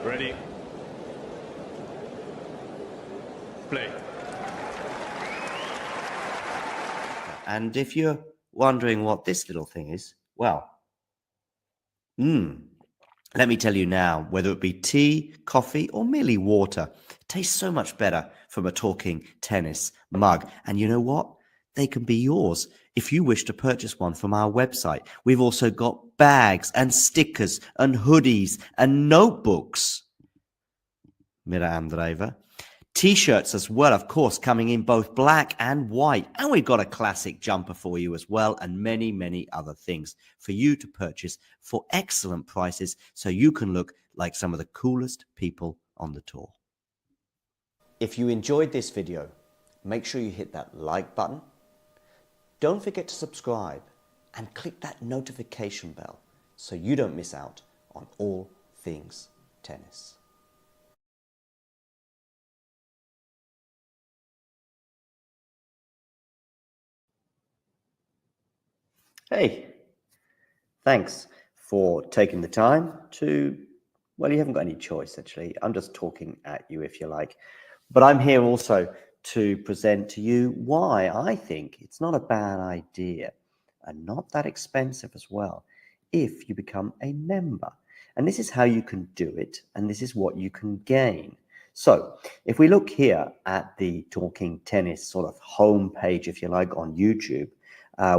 Ready? Play. And if you're wondering what this little thing is, well, let me tell you now, whether it be tea, coffee, or merely water, it tastes so much better from a talking tennis mug. And you know what? They can be yours if you wish to purchase one from our website. We've also got bags and stickers and hoodies and notebooks. Mira Andreeva. T-shirts as well, of course, coming in both black and white. And we've got a classic jumper for you as well, and many, many other things for you to purchase for excellent prices so you can look like some of the coolest people on the tour. If you enjoyed this video, make sure you hit that like button. Don't forget to subscribe and click that notification bell so you don't miss out on all things tennis. Hey, thanks for taking the time to, well, you haven't got any choice actually. I'm just talking at you if you like. But I'm here also to present to you why I think it's not a bad idea and not that expensive as well if you become a member. And this is how you can do it, and this is what you can gain. So if we look here at the Talking Tennis sort of homepage, if you like, on YouTube,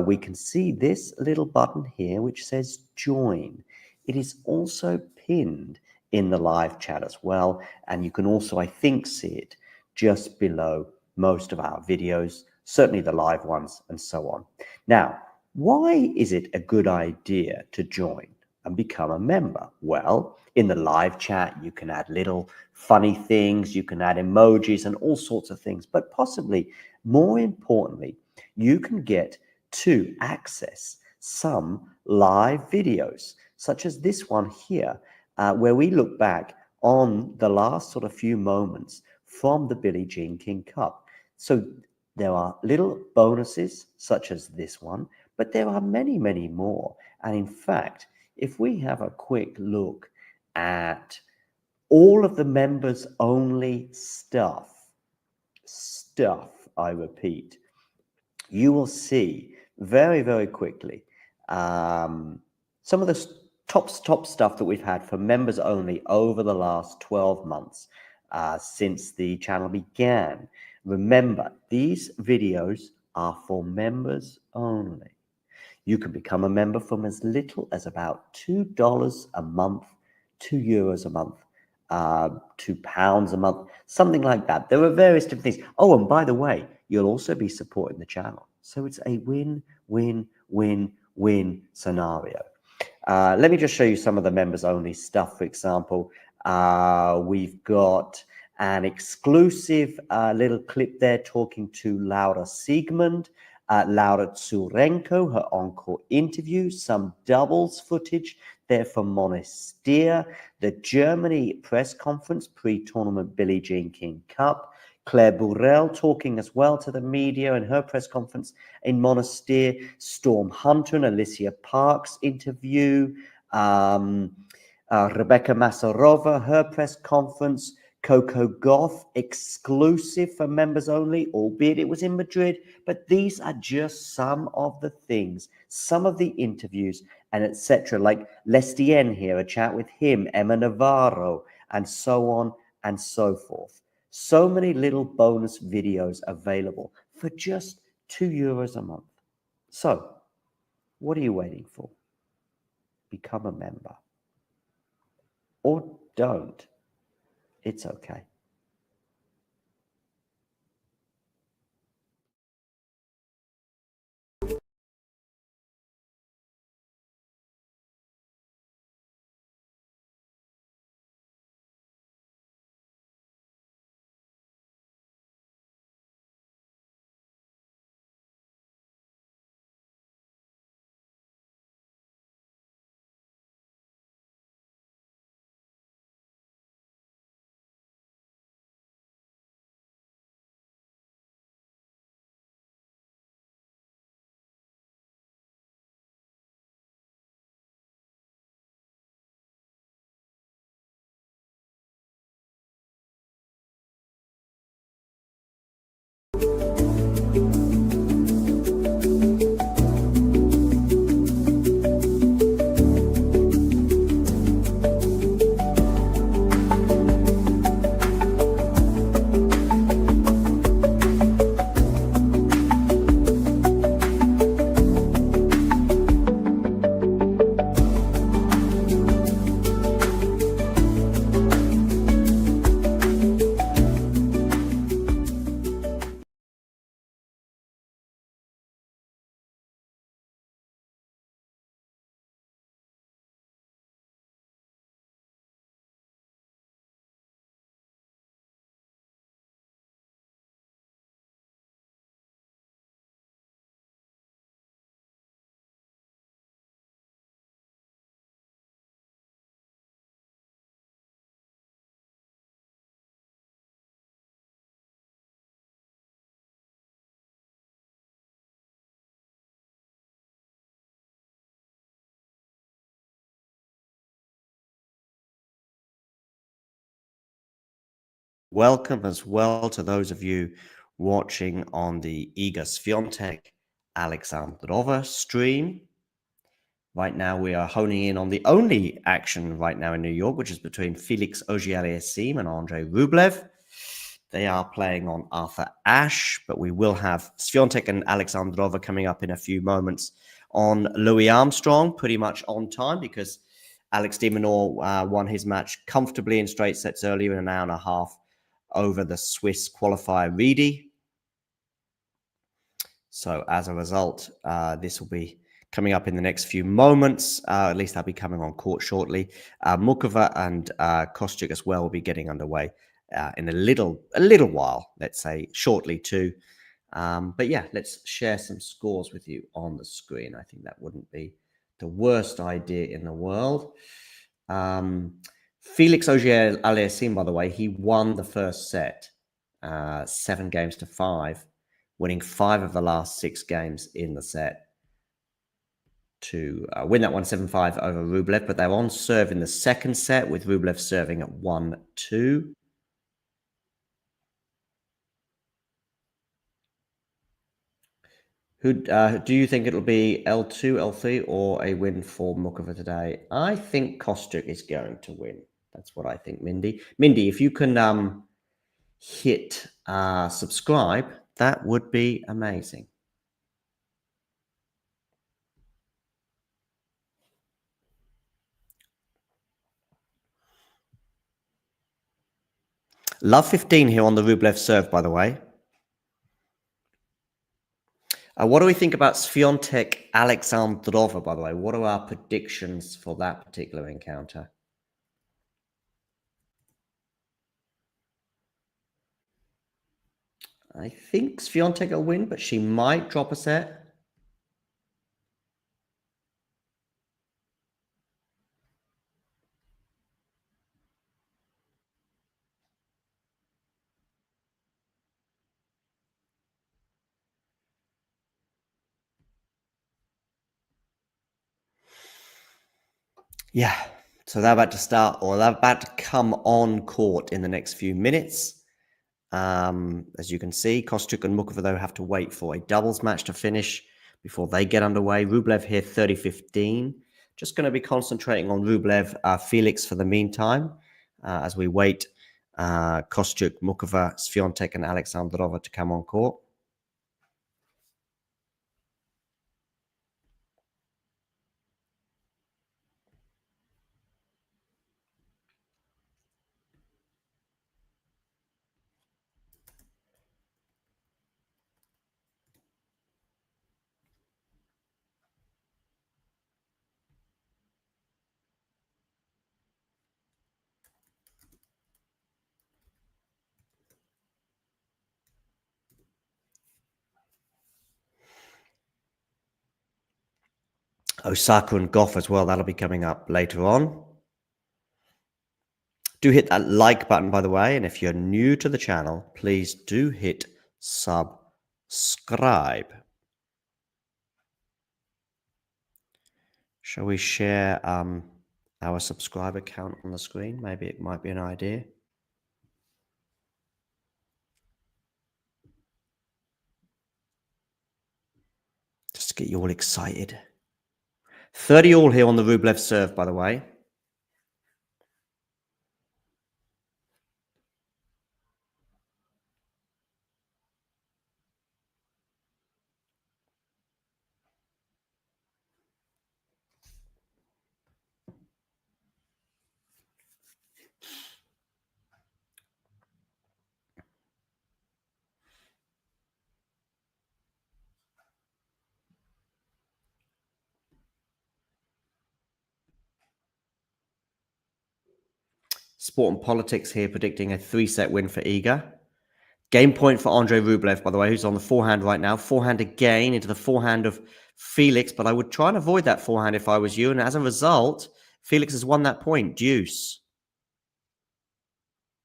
we can see this little button here which says join. It is also pinned in the live chat as well, and you can also, I think, see it just below most of our videos, certainly the live ones and so on. Now, why is it a good idea to join and become a member? Well, in the live chat, you can add little funny things, you can add emojis and all sorts of things, but possibly more importantly, you can get to access some live videos, such as this one here, where we look back on the last sort of few moments from the Billie Jean King Cup. So there are little bonuses such as this one, but there are many, many more. And in fact, if we have a quick look at all of the members only stuff, I repeat, you will see very, very quickly some of the top stuff that we've had for members only over the last 12 months since the channel began. Remember, these videos are for members only. You can become a member from as little as about $2 a month, €2 a month, £2 a month, something like that. There are various different things. Oh, and by the way, you'll also be supporting the channel. So it's a win-win-win-win scenario. Let me just show you some of the members only stuff. For example, we've got an exclusive little clip there talking to Laura Siegmund, Laura Tsurenko, her encore interview, some doubles footage there from Monastir, the Germany press conference pre-tournament Billie Jean King Cup, Claire Burrell talking as well to the media in her press conference in Monastir, Storm Hunter and Alicia Parks interview, Rebecca Masarova, her press conference, Coco Gauff exclusive for members only, albeit it was in Madrid. But these are just some of the things, some of the interviews and etc. Like Lestien here, a chat with him, Emma Navarro, and so on and so forth. So many little bonus videos available for just €2 a month. So what are you waiting for? Become a member. Or don't. It's okay. welcome as well to those of you watching on the Iga Swiatek Alexandrova stream. Right now, we are honing in on the only action right now in New York, which is between Felix Auger-Aliassime and Andrei Rublev. They are playing on Arthur Ashe, but we will have Swiatek and Alexandrova coming up in a few moments on Louis Armstrong, pretty much on time, because Alex de Minaur won his match comfortably in straight sets earlier in an hour and a half over the Swiss qualifier Reedy. So as a result, this will be coming up in the next few moments. At least I'll be coming on court shortly. Mukova and Kostyuk as well will be getting underway in a little while, let's say shortly too. But yeah, let's share some scores with you on the screen. I think that wouldn't be the worst idea in the world. Felix Auger-Aliassime, by the way, he won the first set, 7-5, winning 5 of the last 6 games in the set to win that one 7-5 over Rublev. But they're on serve in the second set with Rublev serving at 1-2. Who do you think it'll be, L2, L3, or a win for Mukova today? I think Kostyuk is going to win. That's what I think, Mindy. Mindy, if you can hit subscribe, that would be amazing. Love 15 here on the Rublev serve, by the way. What do we think about Swiatek Alexandrova, by the way? What are our predictions for that particular encounter? I think Swiatek will win, but she might drop a set. Yeah, so they're about to start, or they're about to come on court in the next few minutes. As you can see, Kostyuk and Mukova, though, have to wait for a doubles match to finish before they get underway. Rublev here, 30-15. Just going to be concentrating on Rublev, Felix for the meantime, as we wait Kostyuk, Mukova, Swiatek, and Alexandrova to come on court. Osaka and Goff as well. That'll be coming up later on. Do hit that like button, by the way. And if you're new to the channel, please do hit subscribe. Shall we share our subscriber count on the screen? Maybe it might be an idea. Just to get you all excited. 30 all here on the Rublev serve, by the way. Sport and Politics here predicting a 3-set win for Iga. Game point for Andrei Rublev, by the way, who's on the forehand right now. Forehand again into the forehand of Felix, but I would try and avoid that forehand if I was you. And as a result, Felix has won that point. Deuce.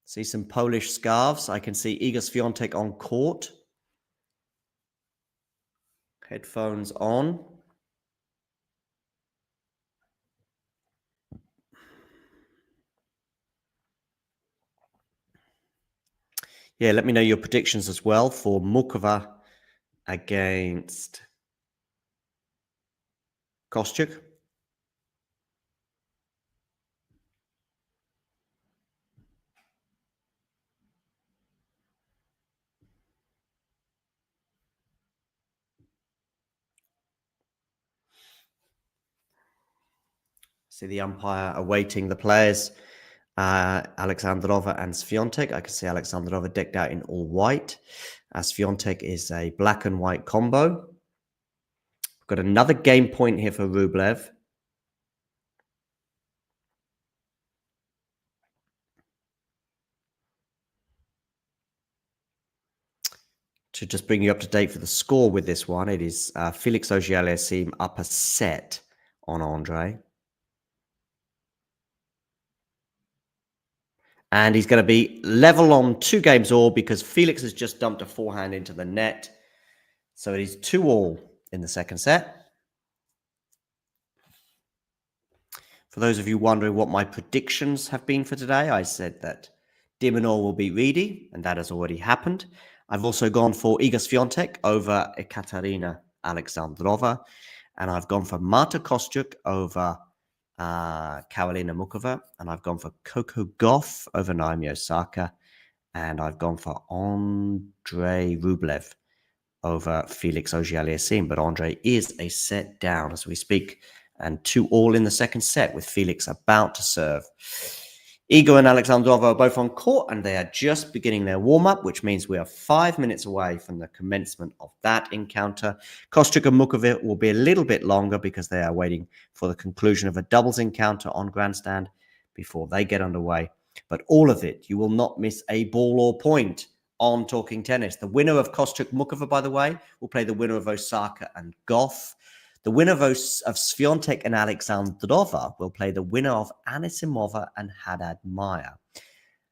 See some Polish scarves. I can see Iga Swiatek on court. Headphones on. Yeah, let me know your predictions as well for Mukova against Kostyuk. See the umpire awaiting the players, Alexandrova and Swiatek. I can see Alexandrova decked out in all white. Swiatek is a black and white combo. We've got another game point here for Rublev. To just bring you up to date for the score with this one, it is Felix Auger-Aliassime up a set on Andre. And he's going to be level on 2 games all because Felix has just dumped a forehand into the net. So it is 2-2 in the second set. For those of you wondering what my predictions have been for today, I said that de Minaur will beat Reedy, and that has already happened. I've also gone for Iga Swiatek over Ekaterina Alexandrova, and I've gone for Marta Kostyuk over Karolina Mukova, and I've gone for Coco Gauff over Naomi Osaka, and I've gone for Andrei Rublev over Felix Auger-Aliassime. But Andre is a set down as we speak, and 2-2 in the second set with Felix about to serve. Igor and Alexandrova are both on court, and they are just beginning their warm-up, which means we are 5 minutes away from the commencement of that encounter. Kostyuk and Mukova will be a little bit longer because they are waiting for the conclusion of a doubles encounter on grandstand before they get underway. But all of it, you will not miss a ball or point on Talking Tennis. The winner of Kostyuk-Mukova, by the way, will play the winner of Osaka and Gauff. The winner of Swiatek and Alexandrova will play the winner of Anisimova and Haddad Maia.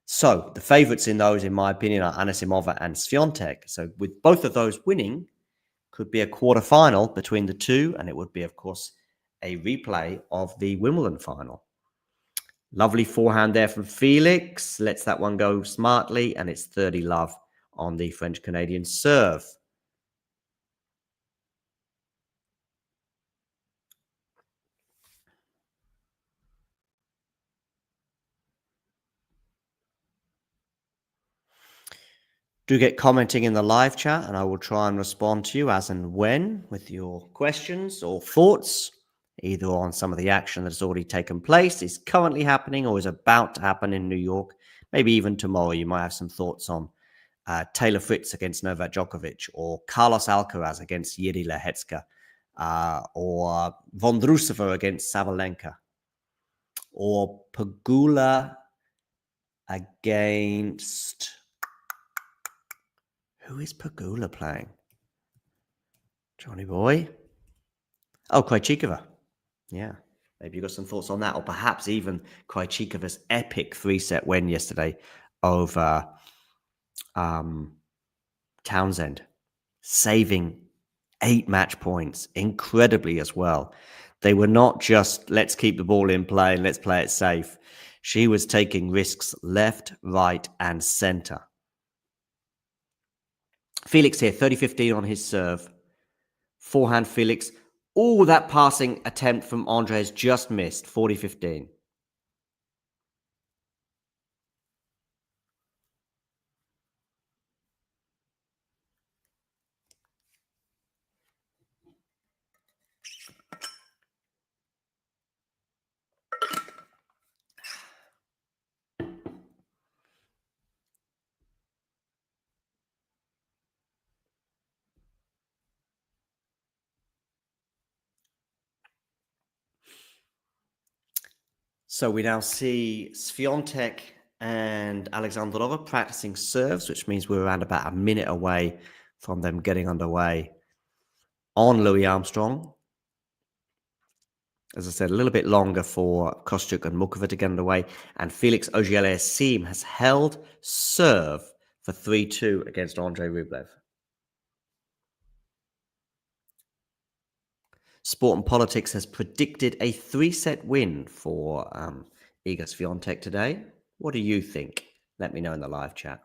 So the favourites in those, in my opinion, are Anisimova and Swiatek. So with both of those winning, could be a quarter-final between the two, and it would be, of course, a replay of the Wimbledon final. Lovely forehand there from Felix. Lets that one go smartly, and it's 30-love on the French-Canadian serve. Do get commenting in the live chat, and I will try and respond to you as and when with your questions or thoughts, either on some of the action that has already taken place, is currently happening, or is about to happen in New York. Maybe even tomorrow you might have some thoughts on Taylor Fritz against Novak Djokovic, or Carlos Alcaraz against Jiří Lehecka, or Vondrousova against Sabalenka, or Pegula against... Who is Pegula playing? Johnny boy? Oh, Krejcikova. Yeah. Maybe you got some thoughts on that, or perhaps even Krejcikova's epic 3-set win yesterday over Townsend, saving 8 match points incredibly as well. They were not just, let's keep the ball in play and let's play it safe. She was taking risks left, right, and center. Felix here, 30-15 on his serve. Forehand Felix. Oh, that passing attempt from Andres just missed. 40-15. So we now see Swiatek and Alexandrova practicing serves, which means we're around about a minute away from them getting underway on Louis Armstrong. As I said, a little bit longer for Kostyuk and Mukova to get underway. And Felix Auger-Aliassime has held serve for 3-2 against Andrei Rublev. Sport and Politics has predicted a 3-set win for Iga Swiatek today. What do you think? Let me know in the live chat.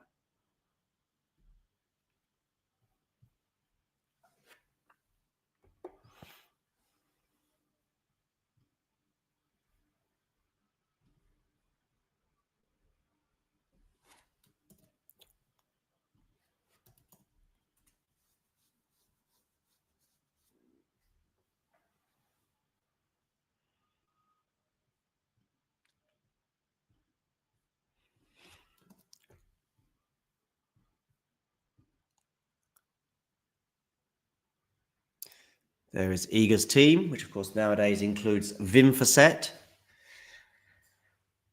There is Iga's team, which of course nowadays includes Wim Facet.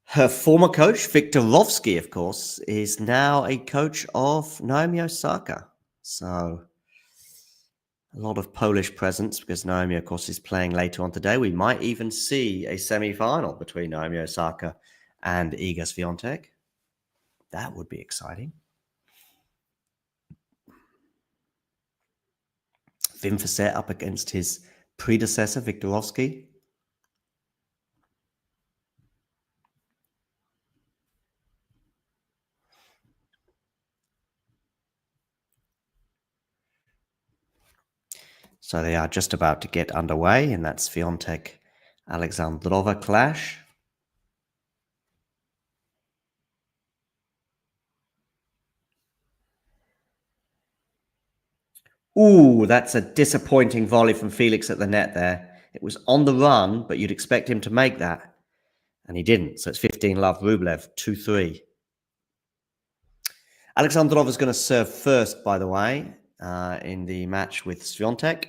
Her former coach, Viktor Rovsky, of course, is now a coach of Naomi Osaka. So a lot of Polish presence because Naomi, of course, is playing later on today. We might even see a semi-final between Naomi Osaka and Iga Swiatek. That would be exciting. Wim Facet up against his predecessor, Viktor Rovsky. So they are just about to get underway, and that's Swiatek Alexandrova clash. Ooh, that's a disappointing volley from Felix at the net there. It was on the run, but you'd expect him to make that. And he didn't. So it's 15-love Rublev, 2-3. Alexandrova is going to serve first, by the way, in the match with Swiatek.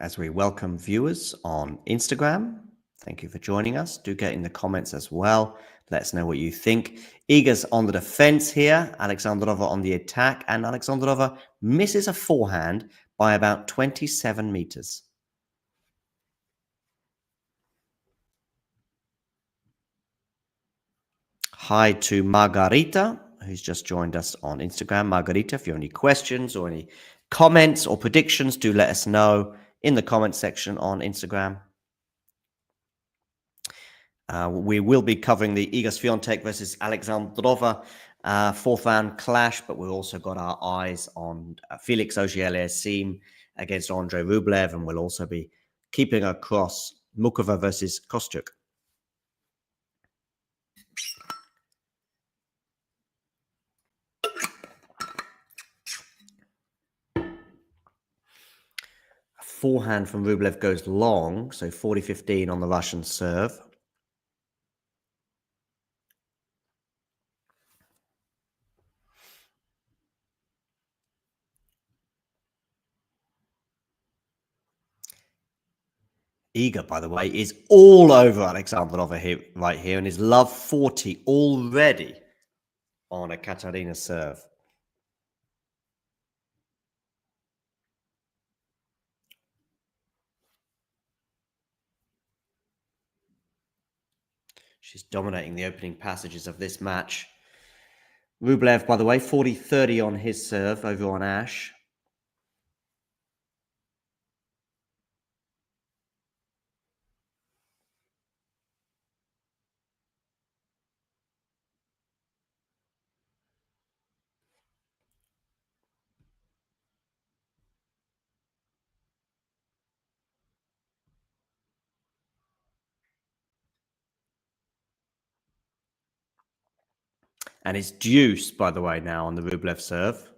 As we welcome viewers on Instagram, thank you for joining us. Do get in the comments as well. Let us know what you think. Iga's on the defense here. Alexandrova on the attack. And Alexandrova misses a forehand by about 27 meters. Hi to Margarita, who's just joined us on Instagram. Margarita, if you have any questions or any comments or predictions, do let us know in the comment section on Instagram. We will be covering the Iga Swiatek versus Alexandrova fourth round clash, but we've also got our eyes on Felix Auger-Aliassime against Andrei Rublev, and we'll also be keeping across Mukova versus Kostyuk. Forehand from Rublev goes long, so 40-15 on the Russian serve. Iga, by the way, is all over Alexandrova here, right here, and is love 40 already on Ekaterina serve. She's dominating the opening passages of this match. Rublev, by the way, 40-30 on his serve over on Ash. And it's deuce, by the way, now on the Rublev serve.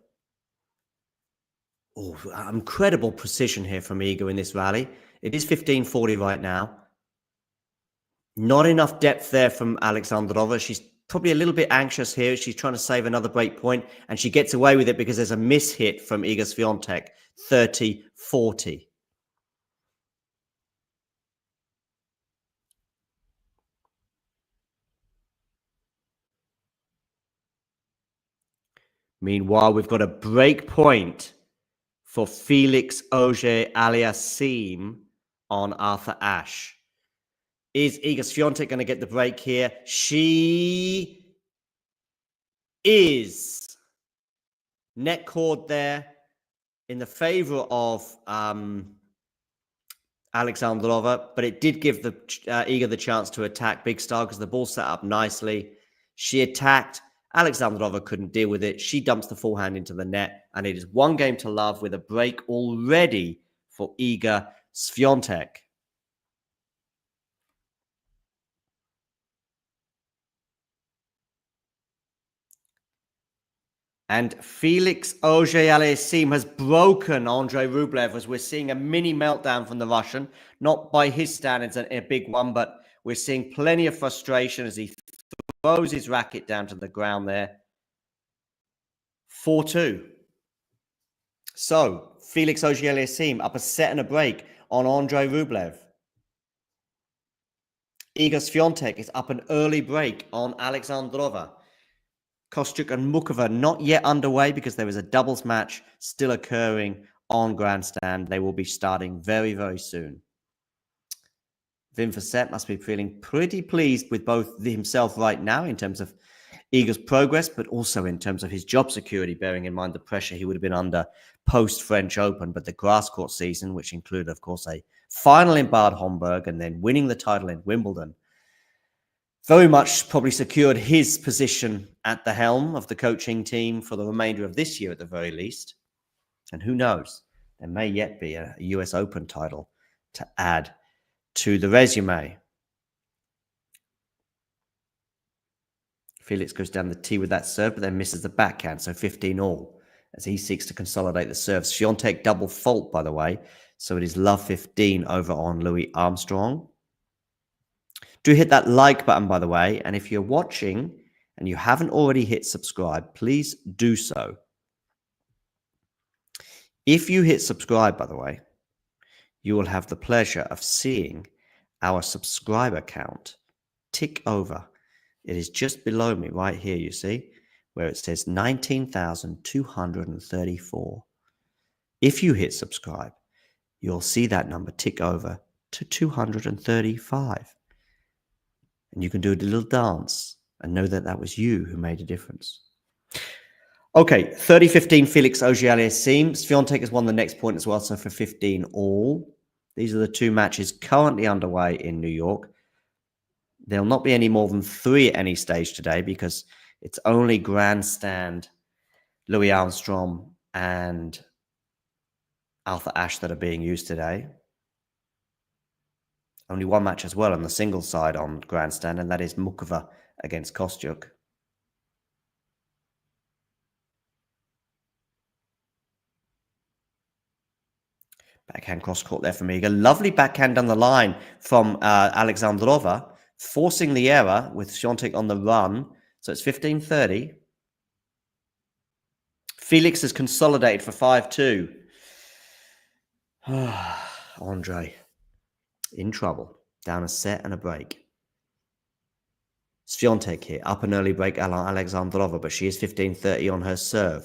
Oh, incredible precision here from Iga in this rally. It is 15-40 right now. Not enough depth there from Alexandrova. She's probably a little bit anxious here. She's trying to save another break point, and she gets away with it because there's a mishit from Iga Swiatek, 30-40. Meanwhile, we've got a break point for Felix Auger-Aliassime on Arthur Ashe. Is Iga Swiatek going to get the break here? She is. Net cord there in the favor of Alexandrova, but it did give the Iga the chance to attack Big Star because the ball set up nicely. She attacked. Alexandrova couldn't deal with it. She dumps the forehand into the net, and it is 1-game-to-love with a break already for Iga Swiatek. And Felix Auger-Aliassime has broken Andrei Rublev as we're seeing a mini meltdown from the Russian. Not by his standards, a big one, but we're seeing plenty of frustration as he throws his racket down to the ground there. 4-2. So, Felix Auger-Aliassime up a set and a break on Andrei Rublev. Iga Swiatek is up an early break on Alexandrova. Kostyuk and Mukova not yet underway because there is a doubles match still occurring on grandstand. They will be starting very, very soon. Wim Fissette must be feeling pretty pleased with both himself right now in terms of Iga's progress, but also in terms of his job security, bearing in mind the pressure he would have been under post-French Open, but the grass court season, which included, of course, a final in Bad Homburg and then winning the title in Wimbledon, very much probably secured his position at the helm of the coaching team for the remainder of this year at the very least. And who knows, there may yet be a US Open title to add to the resume. Felix goes down the tee with that serve, but then misses the backhand, so 15-all as he seeks to consolidate the serve. Swiatek double fault, by the way, so it is love 15 over on Louis Armstrong. Do hit that like button, by the way, and if you're watching and you haven't already hit subscribe, please do so. If you hit subscribe, by the way, you will have the pleasure of seeing our subscriber count tick over. It is just below me right here, you see, where it says 19,234. If you hit subscribe, you'll see that number tick over to 235. And you can do a little dance and know that that was you who made a difference. Okay, 30-15 Felix Auger-Aliassime. Swiatek has won the next point as well, so for 15-all. These are the two matches currently underway in New York. There'll not be any more than 3 at any stage today because it's only grandstand Louis Armstrong and Arthur Ashe that are being used today. Only one match as well on the singles side on grandstand, and that is Mukova against Kostyuk. Backhand cross court there from Iga. Lovely backhand down the line from Alexandrova, forcing the error with Swiatek on the run. So it's 15-30. Felix has consolidated for 5-2. Andre in trouble. Down a set and a break. Swiatek here, up an early break Alexandrova, but she is 15-30 on her serve.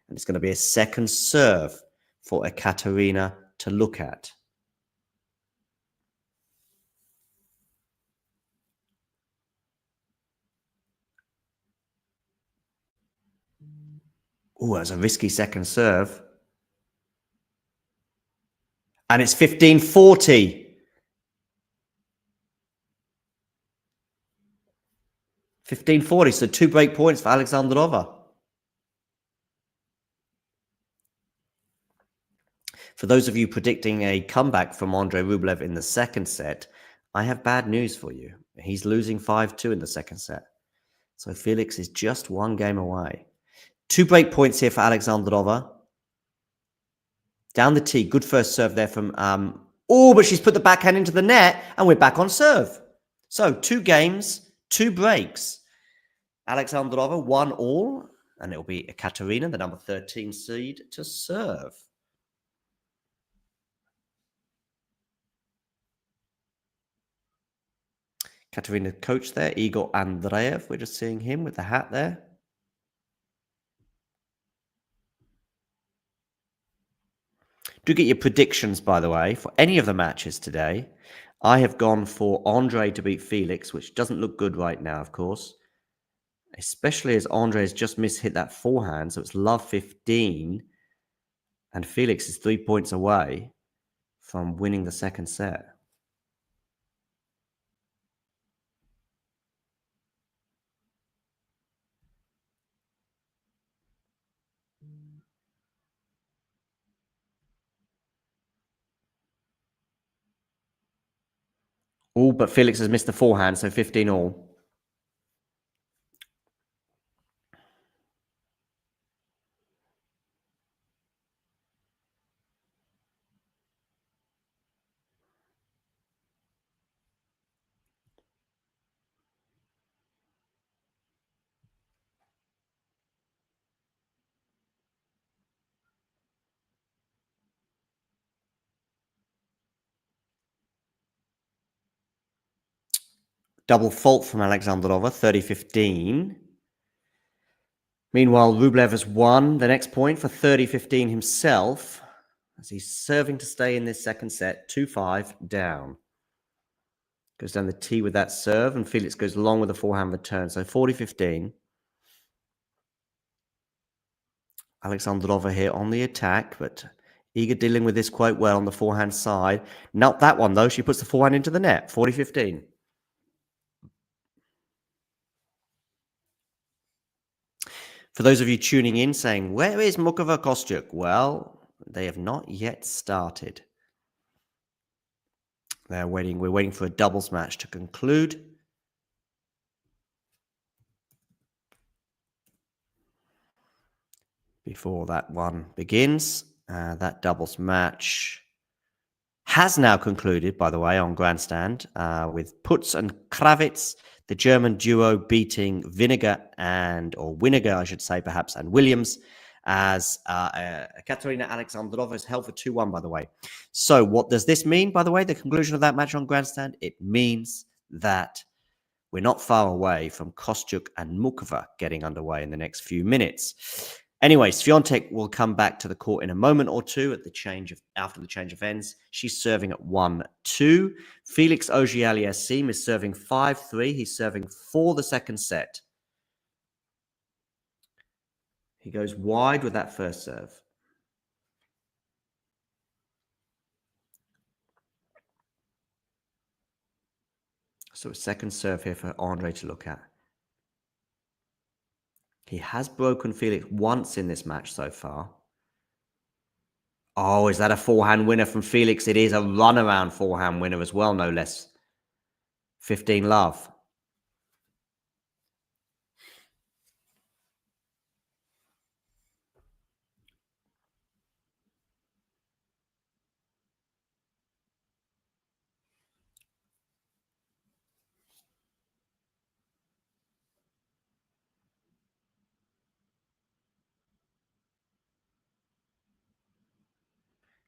And it's going to be a second serve for Ekaterina to look at. Oh, that's a risky second serve. And it's 15-40. 15-40, so 2 break points for Alexandrova. For those of you predicting a comeback from Andrei Rublev in the second set, I have bad news for you. He's losing 5-2 in the second set. So Felix is just 1 game away. 2 break points here for Alexandrova. Down the tee, good first serve there from... but she's put the backhand into the net, and we're back on serve. So 2 games, 2 breaks. Alexandrova 1-all, and it will be Ekaterina, the number 13 seed, to serve. Ekaterina coach there, Igor Andreev. We're just seeing him with the hat there. Do get your predictions, by the way, for any of the matches today. I have gone for Andre to beat Felix, which doesn't look good right now, of course. Especially as Andre has just hit that forehand, so it's love 15. And Felix is 3 points away from winning the second set. Oh, but Felix has missed the forehand, so 15-all. Double fault from Alexandrova, 30-15. Meanwhile, Rublev has won the next point for 30-15 himself, as he's serving to stay in this second set, 2-5 down. Goes down the tee with that serve, and Felix goes long with the forehand return. So 40-15. Alexandrova here on the attack, but Iga dealing with this quite well on the forehand side. Not that one, though. She puts the forehand into the net, 40-15. For those of you tuning in saying, where is Mukova Kostyuk? Well, they have not yet started. They're waiting. We're waiting for a doubles match to conclude. Before that one begins, that doubles match has now concluded, by the way, on grandstand with Putz and Kravitz, the German duo beating Winiger, I should say, perhaps, and Williams, as Ekaterina Alexandrova is held for 2-1, by the way. So what does this mean, by the way, the conclusion of that match on grandstand? It means that we're not far away from Kostyuk and Mukova getting underway in the next few minutes. Anyway, Swiatek will come back to the court in a moment or two after the change of ends. She's serving at 1-2. Felix Auger-Aliassime is serving 5-3. He's serving for the second set. He goes wide with that first serve. So a second serve here for Andre to look at. He has broken Felix once in this match so far. Oh, is that a forehand winner from Felix? It is a runaround forehand winner as well, no less. 15-love.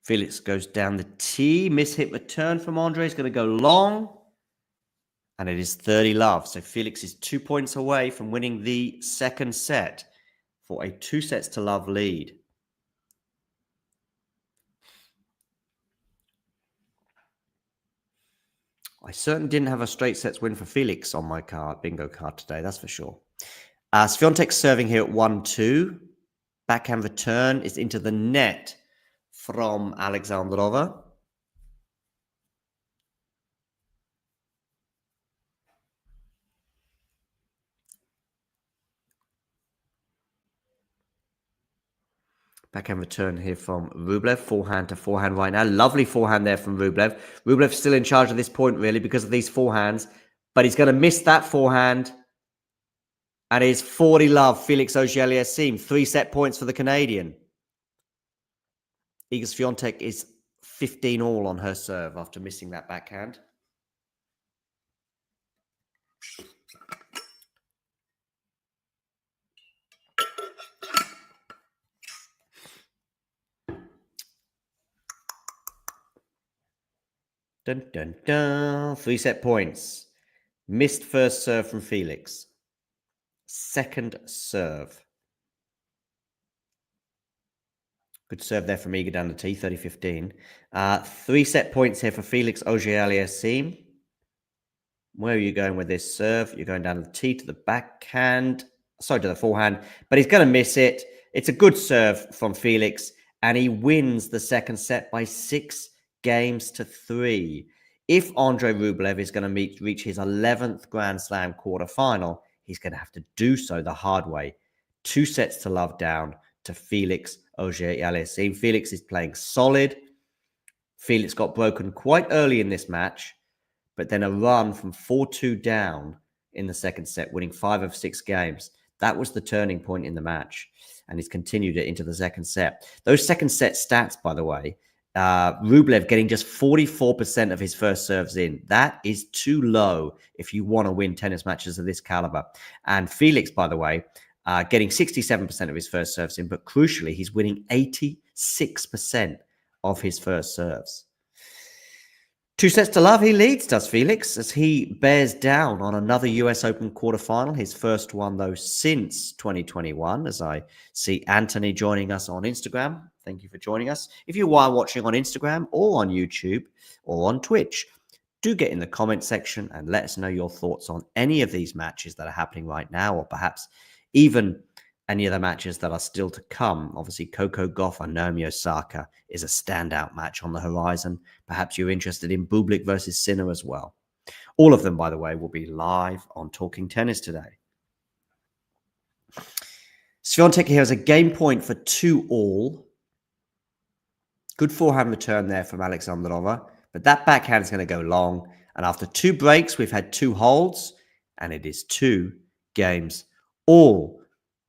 Felix goes down the tee. Miss-hit return from Andre. He's going to go long. And it is 30-love. So Felix is 2 points away from winning the second set for a 2-sets-to-love lead. I certainly didn't have a straight sets win for Felix on my bingo card today, that's for sure. Swiatek serving here at 1-2. Backhand return is into the net from Alexandrova. Backhand return here from Rublev. Forehand to forehand right now. Lovely forehand there from Rublev. Rublev's still in charge of this point, really, because of these forehands. But he's going to miss that forehand. And it's 40-love, Felix Auger-Aliassime. 3 set points for the Canadian. Iga Swiatek is 15-all on her serve after missing that backhand. Dun, dun, dun. 3 set points. Missed first serve from Felix. Second serve. Good serve there from Iga down the tee, 30-15. 3 set points here for Felix Auger-Aliassime. Where are you going with this serve? You're going down the tee to the backhand. Sorry, to the forehand. But he's going to miss it. It's a good serve from Felix. And he wins the second set by 6-3. If Andre Rublev is going to reach his 11th Grand Slam quarterfinal, he's going to have to do so the hard way. 2-sets-to-love down to Felix Auger-Aliassime. Felix is playing solid. Felix got broken quite early in this match, but then a run from 4-2 down in the second set, winning 5 of 6 games. That was the turning point in the match, and he's continued it into the second set. Those second set stats, by the way, Rublev getting just 44% of his first serves in. That is too low if you want to win tennis matches of this caliber. And Felix, by the way, getting 67% of his first serves in, but crucially, he's winning 86% of his first serves. 2 sets to love, he leads, does Felix, as he bears down on another US Open quarterfinal, his first one, though, since 2021, as I see Anthony joining us on Instagram. Thank you for joining us. If you are watching on Instagram or on YouTube or on Twitch, do get in the comment section and let us know your thoughts on any of these matches that are happening right now, or perhaps even any of the matches that are still to come. Obviously, Coco Gauff and Naomi Osaka is a standout match on the horizon. Perhaps you're interested in Bublik versus Sinner as well. All of them, by the way, will be live on Talking Tennis today. Swiatek here has a game point for 2-all. Good forehand return there from Alexandrova, but that backhand is going to go long. And after 2 breaks, we've had 2 holds, and it is 2 games all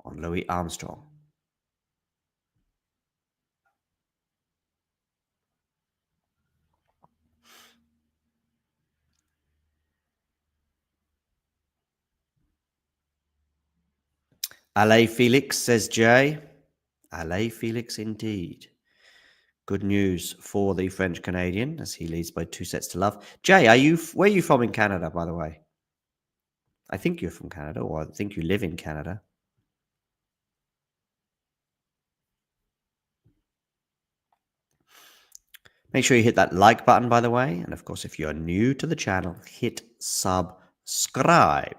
on Louis Armstrong. Allez, Felix, says Jay. Allez, Felix, indeed. Good news for the French Canadian as he leads by 2 sets to love. Jay, where are you from in Canada, by the way? I think you're from Canada, or I think you live in Canada. Make sure you hit that like button, by the way. And of course, if you're new to the channel, hit subscribe.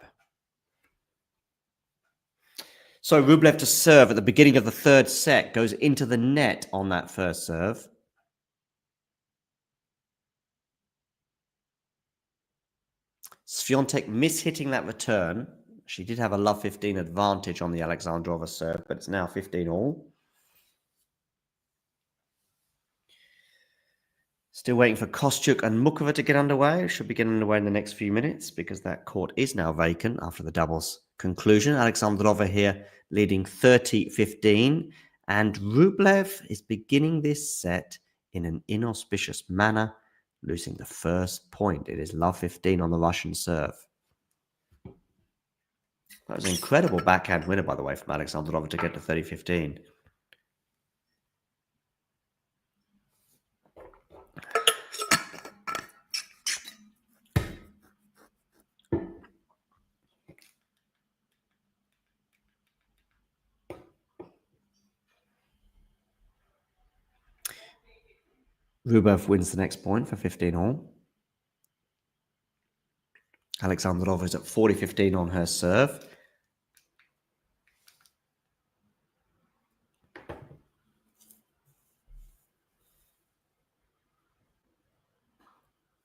So Rublev to serve at the beginning of the 3rd set, goes into the net on that first serve. Swiatek mishitting that return. She did have a love 15 advantage on the Alexandrova serve, but it's now 15-all. Still waiting for Kostyuk and Mukova to get underway. Should be getting underway in the next few minutes because that court is now vacant after the doubles conclusion. Alexandrova here leading 30-15. And Rublev is beginning this set in an inauspicious manner, losing the first point. It is love 15 on the Russian serve. That was an incredible backhand winner, by the way, from Alexandrova to get to 30-15. Rublev wins the next point for 15-all. Alexandrova is at 40-15 on her serve.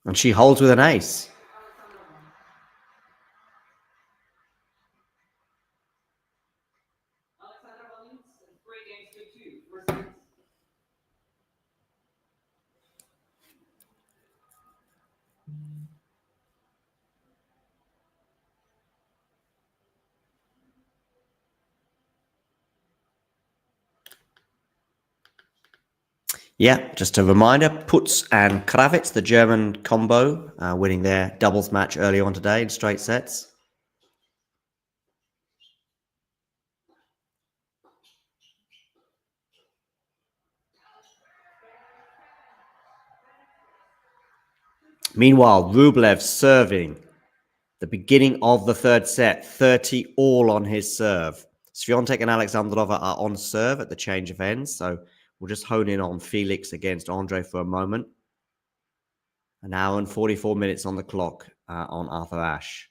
And she holds with an ace. Yeah, just a reminder, Putz and Kravitz, the German combo, winning their doubles match early on today in straight sets. Meanwhile, Rublev serving the beginning of the 3rd set, 30-all on his serve. Swiatek and Alexandrova are on serve at the change of ends, so we'll just hone in on Felix against Andre for a moment. An hour and 44 minutes on the clock on Arthur Ashe.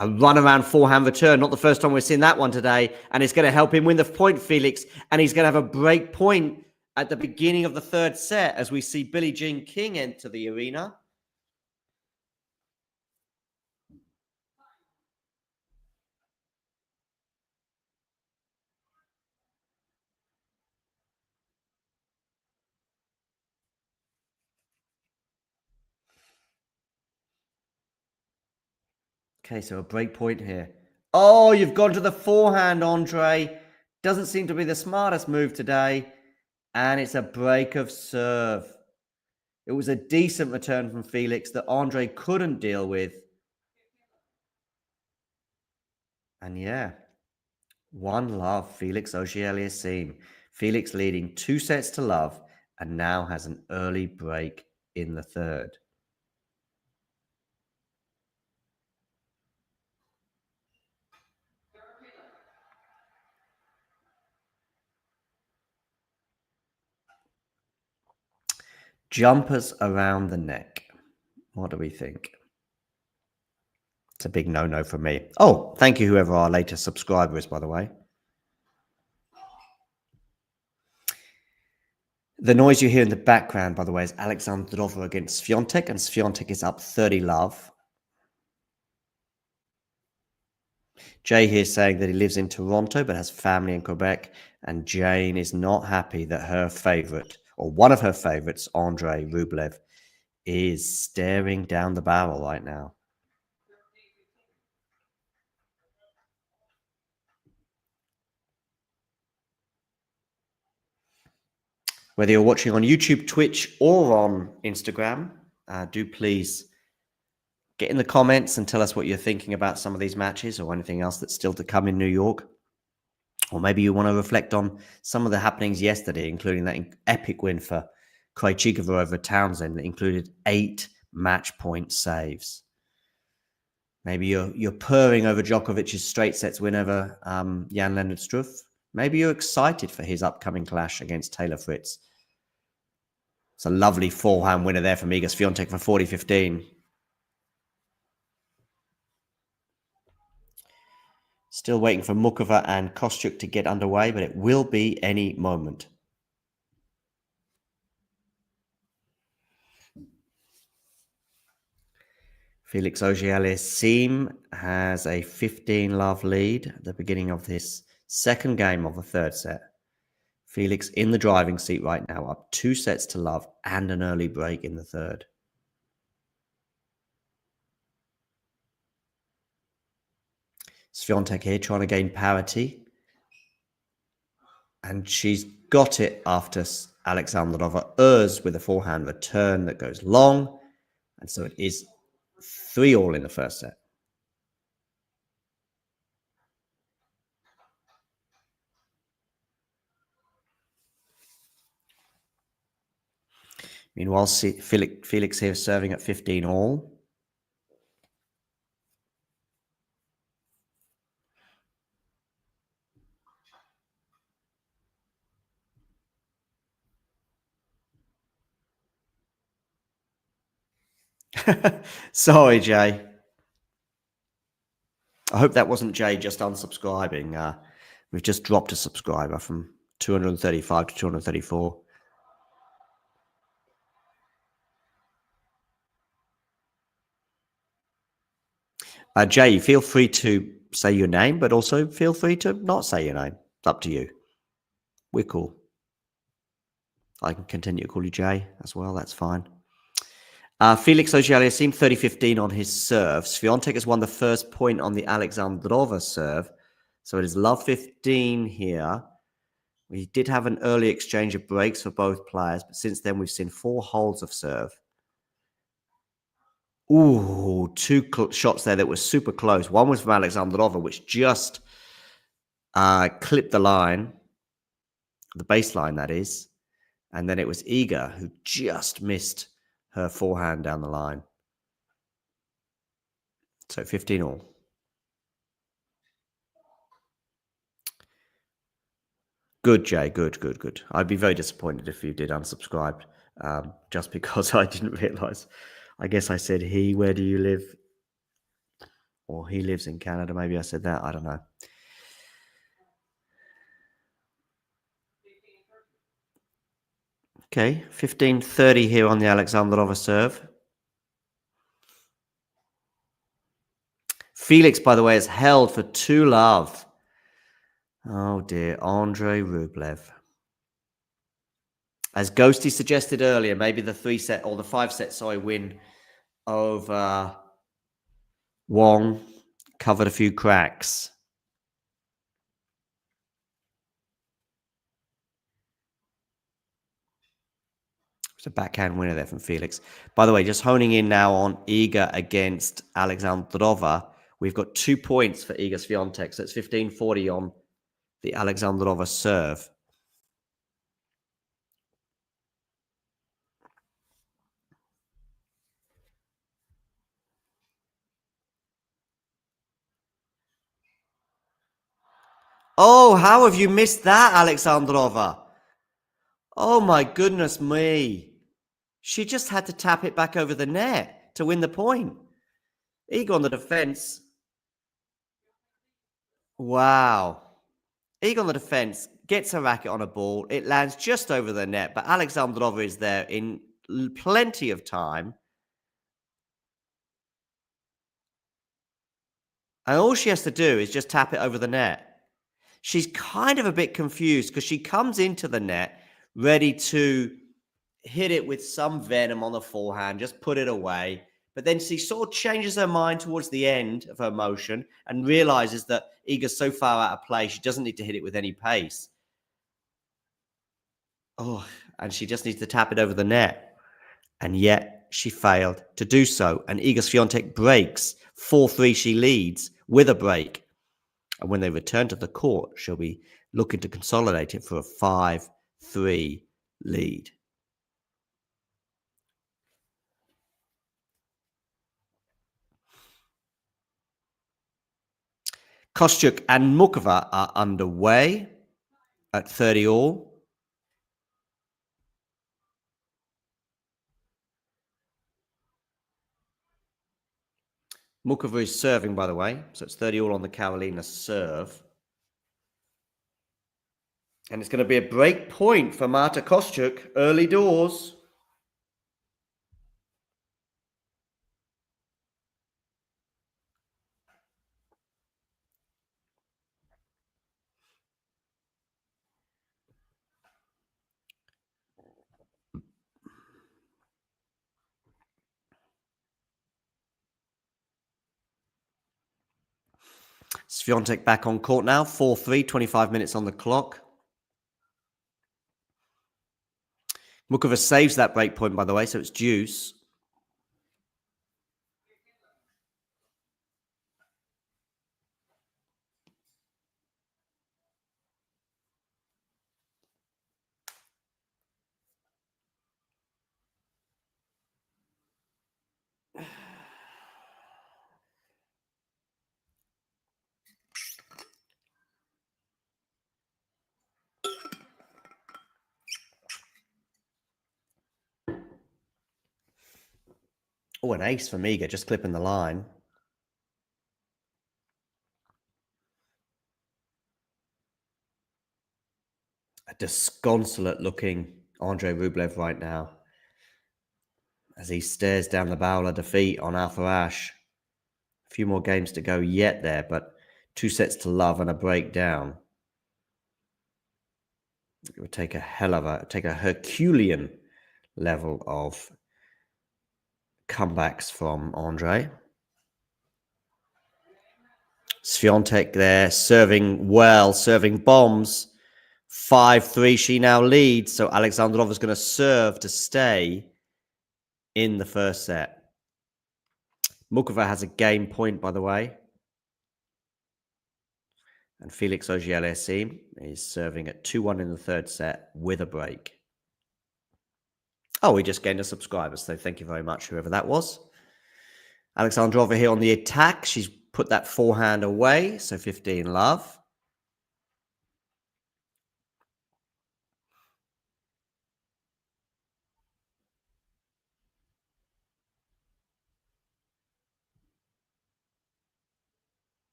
A run-around forehand return. Not the first time we've seen that one today. And it's going to help him win the point, Felix. And he's going to have a break point at the beginning of the 3rd set as we see Billie Jean King enter the arena. Okay, so a break point here. Oh, you've gone to the forehand, Andre. Doesn't seem to be the smartest move today. And it's a break of serve. It was a decent return from Felix that Andre couldn't deal with. And yeah, 1-love, Felix Auger-Aliassime. Felix leading 2 sets to love and now has an early break in the third. Jumpers around the neck. What do we think? It's a big no-no for me. Oh, thank you, whoever our latest subscriber is, by the way. The noise you hear in the background, by the way, is Alexandrova against Swiatek, and Swiatek is up 30 love. Jay here saying that he lives in Toronto but has family in Quebec, and Jane is not happy that her favorite, or one of her favorites, Andrei Rublev, is staring down the barrel right now. Whether you're watching on YouTube, Twitch, or on Instagram, do please get in the comments and tell us what you're thinking about some of these matches or anything else that's still to come in New York. Or maybe you want to reflect on some of the happenings yesterday, including that epic win for Krejcikova over Townsend that included 8 match point saves. Maybe you're purring over Djokovic's straight sets win over Jan-Lennard Struff. Maybe you're excited for his upcoming clash against Taylor Fritz. It's a lovely forehand winner there from Iga Swiatek for 40-15. Still waiting for Mukova and Kostyuk to get underway, but it will be any moment. Felix Auger-Aliassime has a 15-love lead at the beginning of this second game of the third set. Felix in the driving seat right now, up 2 sets to love and an early break in the third. Swiatek here trying to gain parity. And she's got it after Alexandrova errs with a forehand return that goes long. And so it is 3-all in the first set. Meanwhile, Felix here serving at 15-all. Sorry, Jay. I hope that wasn't Jay just unsubscribing. We've just dropped a subscriber from 235 to 234. Jay, feel free to say your name, but also feel free to not say your name. It's up to you. We're cool. I can continue to call you Jay as well. That's fine. Felix Auger-Aliassime 30-15 on his serve. Swiatek has won the first point on the Alexandrova serve. So it is love 15 here. We did have an early exchange of breaks for both players, but since then we've seen 4 holds of serve. Ooh, 2 shots there that were super close. One was from Alexandrova, which just clipped the line, the baseline that is. And then it was Iga who just missed her forehand down the line. So 15-all. Good, Jay. Good. I'd be very disappointed if you did unsubscribe, just because I didn't realize. I guess I said he, where do you live? Or he lives in Canada. Maybe I said that. I don't know. Okay, 15-30 here on the Alexandrova serve. Felix, by the way, is held for 2 love. Oh dear, Andrei Rublev. As Ghosty suggested earlier, maybe the 3-set or the 5-set, win over Wong covered a few cracks. It's a backhand winner there from Felix. By the way, just honing in now on Iga against Alexandrova. We've got 2 points for Iga Swiatek. So it's 15-40 on the Alexandrova serve. Oh, how have you missed that, Alexandrova? Oh my goodness me. She just had to tap it back over the net to win the point. Iga on the defense. Wow. Iga on the defense gets a racket on a ball. It lands just over the net, but Alexandrova is there in plenty of time. And all she has to do is just tap it over the net. She's kind of a bit confused because she comes into the net ready to hit it with some venom on the forehand, just put it away. But then she sort of changes her mind towards the end of her motion and realizes that Iga's so far out of play, she doesn't need to hit it with any pace. Oh, and she just needs to tap it over the net. And yet she failed to do so. And Iga Swiatek breaks. 4-3 she leads with a break. And when they return to the court, she'll be looking to consolidate it for a 5-3 lead. Kostyuk and Mukova are underway at 30 all. Mukova is serving, by the way, so it's 30 all on the Carolina serve. And it's going to be a break point for Marta Kostyuk, early doors. Swiatek back on court now, 4-3, 25 minutes on the clock. Mukova saves that break point, by the way, so it's deuce. Oh, an ace for Iga, just clipping the line. A disconsolate looking Andrei Rublev right now as he stares down the barrel of defeat on Alpha Ash. A few more games to go yet there, but 2 sets to love and a breakdown. It would take a Herculean level of comebacks from Andrei. Swiatek there, serving well, serving bombs. 5-3, she now leads. So Alexandrova is going to serve to stay in the first set. Mukova has a game point, by the way. And Felix Auger-Aliassime is serving at 2-1 in the third set with a break. Oh, we just gained a subscriber, so thank you very much, whoever that was. Alexandrova here on the attack. She's put that forehand away, so 15 love.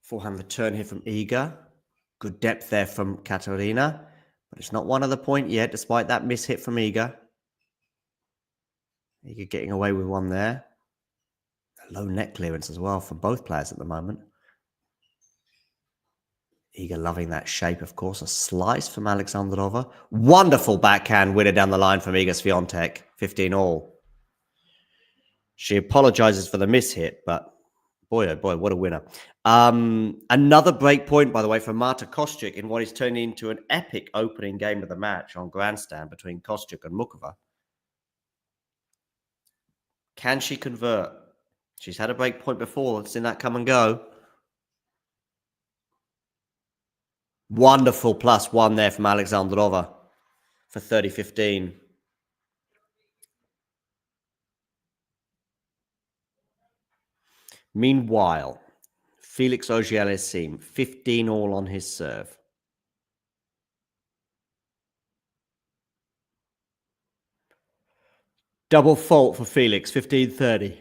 Forehand return here from Iga. Good depth there from Ekaterina, but it's not one of the point yet, despite that miss hit from Iga. Iga getting away with one there. A low net clearance as well from both players at the moment. Iga loving that shape, of course. A slice from Alexandrova. Wonderful backhand winner down the line from Iga Swiatek. 15 all. She apologizes for the miss hit, but boy, oh boy, what a winner. Another break point, by the way, for Marta Kostyuk in what is turning into an epic opening game of the match on grandstand between Kostyuk and Mukova. Can she convert? She's had a break point before. Seen that come and go. Wonderful +1 there from Alexandrova. for 30-15. Meanwhile, Felix Auger-Aliassime, 15 all on his serve. Double fault for Felix, 15-30.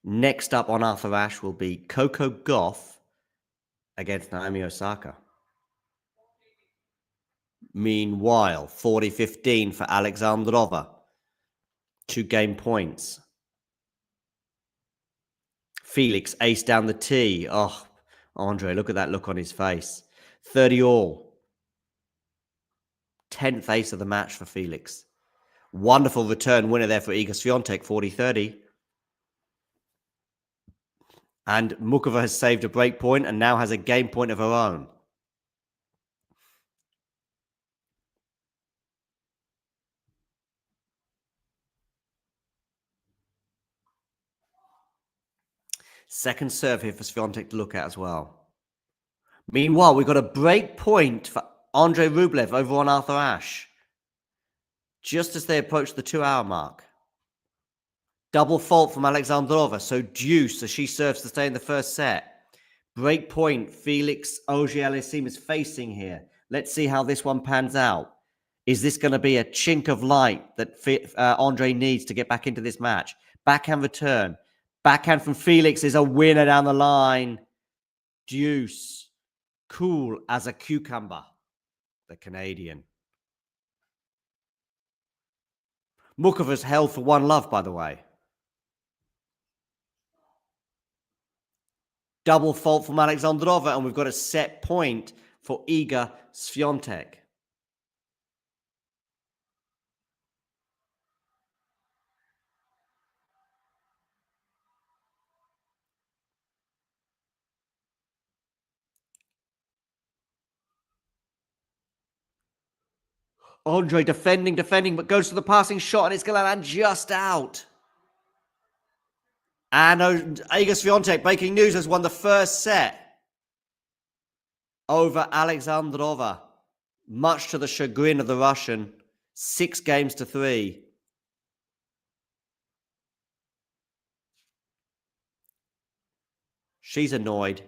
Next up on Arthur Ashe will be Coco Gauff against Naomi Osaka. Meanwhile, 40-15 for Alexandrova. 2 game points. Felix ace down the tee. Oh, Andre, look at that look on his face. 30 all. 10th ace of the match for Felix. Wonderful return winner there for Iga Swiatek, 40-30. And Mukova has saved a break point and now has a game point of her own. Second serve here for Swiatek to look at as well. Meanwhile, we've got a break point for Andrei Rublev over on Arthur Ashe. Just as they approach the 2-hour mark. Double fault from Alexandrova, so deuce as she serves to stay in the first set. Break point, Felix Auger-Aliassime is facing here. Let's see how this one pans out. Is this going to be a chink of light that Andre needs to get back into this match? Backhand return. Backhand from Felix is a winner down the line. Deuce. Cool as a cucumber. The Canadian. Mukova's held for 1 love, by the way. Double fault from Alexandrova, and we've got a set point for Iga Swiatek. Andre defending, but goes to the passing shot, and it's going to land just out. And Iga Swiatek, breaking news, has won the first set over Alexandrova, much to the chagrin of the Russian. 6-3. She's annoyed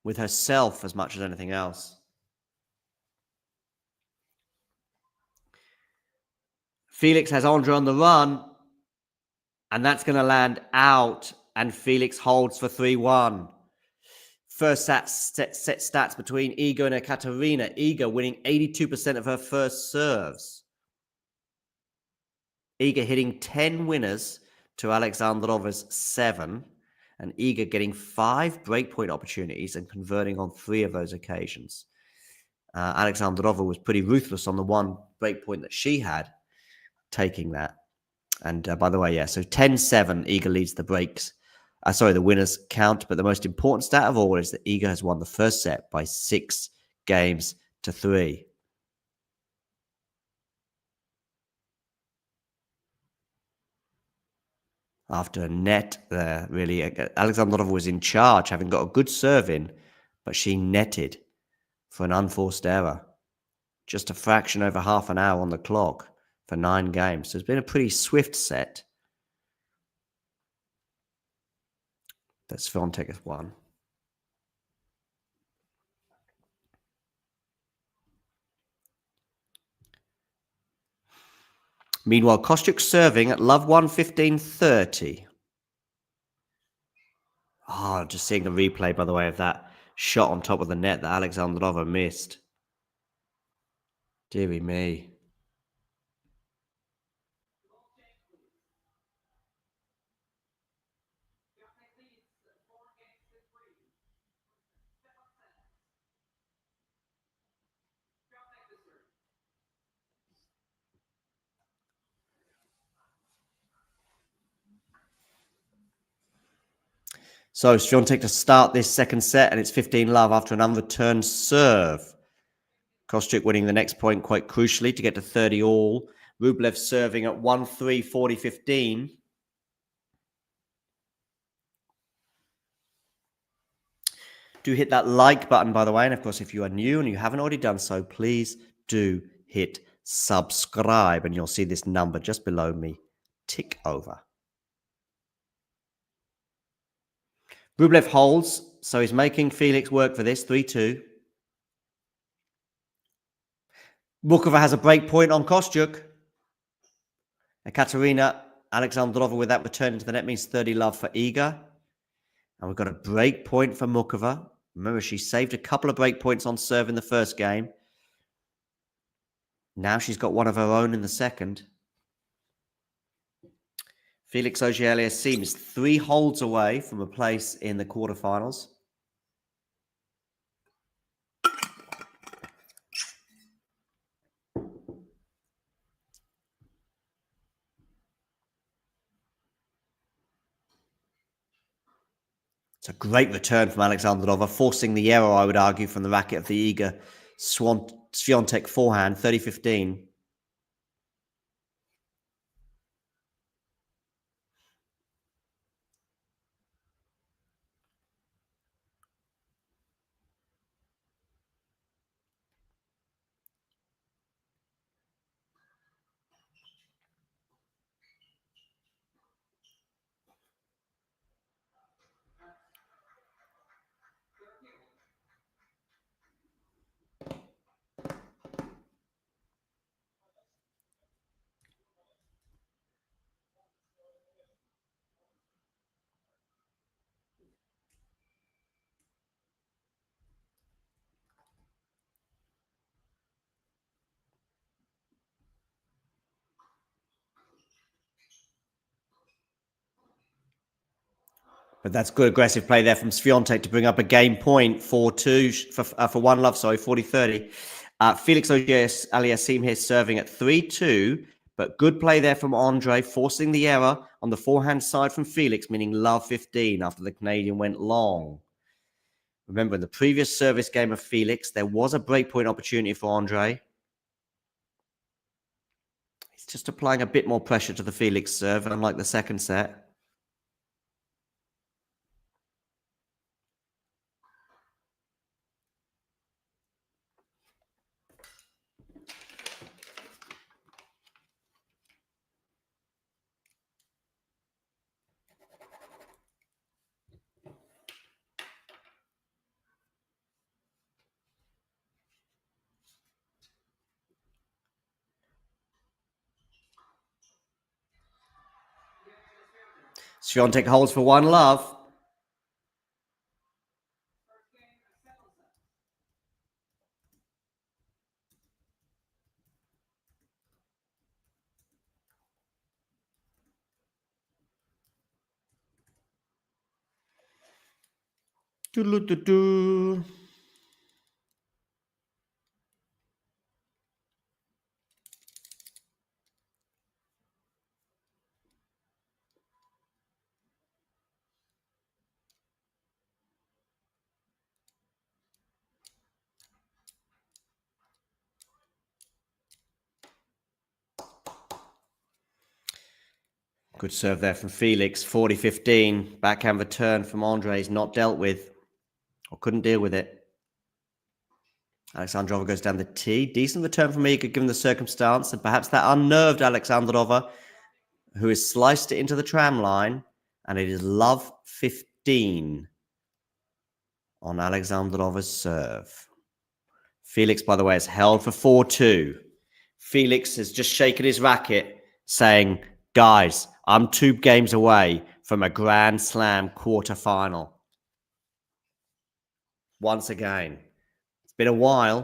with herself as much as anything else. Felix has Andre on the run, and that's going to land out, and Felix holds for 3-1. First set stats between Iga and Ekaterina. Iga winning 82% of her first serves. Iga hitting 10 winners to Alexandrova's 7, and Iga getting 5 breakpoint opportunities and converting on 3 of those occasions. Alexandrova was pretty ruthless on the 1 breakpoint that she had, taking that. And by the way, yeah, so 10-7, Iga leads the breaks. The winners count, but the most important stat of all is that Iga has won the first set by 6-3. After a net there, really, Alexandrova was in charge, having got a good serve in, but she netted for an unforced error. Just a fraction over half an hour on the clock for 9 games. So it's been a pretty swift set that Swiatek has won. Meanwhile, Kostyuk serving at love 1, 15-30. Oh, just seeing the replay, by the way, of that shot on top of the net that Alexandrova missed. Deary me. So Swiatek to start this second set, and it's 15-love after an unreturned serve. Kostyuk winning the next point quite crucially to get to 30 all. Rublev serving at 1-3, 40-15. Do hit that like button, by the way. And of course, if you are new and you haven't already done so, please do hit subscribe. And you'll see this number just below me tick over. Rublev holds, so he's making Felix work for this, 3-2. Mukova has a break point on Kostyuk. Ekaterina, Alexandrova with that return into the net means 30 love for Iga. And we've got a break point for Mukova. Remember, she saved a couple of break points on serve in the first game. Now she's got one of her own in the second. Felix Auger-Aliassime is 3 holds away from a place in the quarterfinals. It's a great return from Alexandrova, forcing the error, I would argue, from the racket of the eager Swiatek forehand, 30-15. But that's good aggressive play there from Swiatek to bring up a game point, 4-2 for 1 love, 40-30. Felix Auger-Aliassime here serving at 3-2, but good play there from Andre, forcing the error on the forehand side from Felix, meaning love 15 after the Canadian went long. Remember, in the previous service game of Felix, there was a breakpoint opportunity for Andre. He's just applying a bit more pressure to the Felix serve, unlike the second set. Swiatek holds for 1 love. Doo-doo-doo-doo. Good serve there from Felix, 40-15. Backhand return from Andre is not dealt with, or couldn't deal with it. Alexandrova goes down the tee. Decent return from Iga given the circumstance, and perhaps that unnerved Alexandrova, who has sliced it into the tram line, and it is love 15 on Alexandrova's serve. Felix, by the way, is held for 4-2. Felix has just shaken his racket, saying, guys, I'm 2 games away from a Grand Slam quarterfinal. Once again. It's been a while.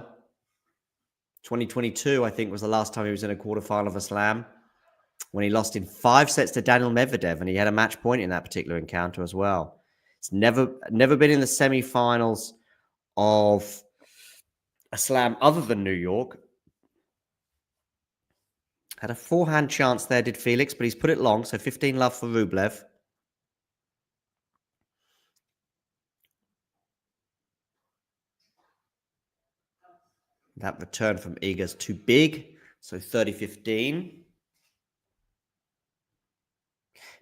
2022, I think, was the last time he was in a quarterfinal of a Slam, when he lost in 5 sets to Daniel Medvedev, and he had a match point in that particular encounter as well. It's never been in the semi-finals of a Slam other than New York. Had a forehand chance there, did Felix, but he's put it long, so 15 love for Rublev. That return from Iga's too big, so 30-15.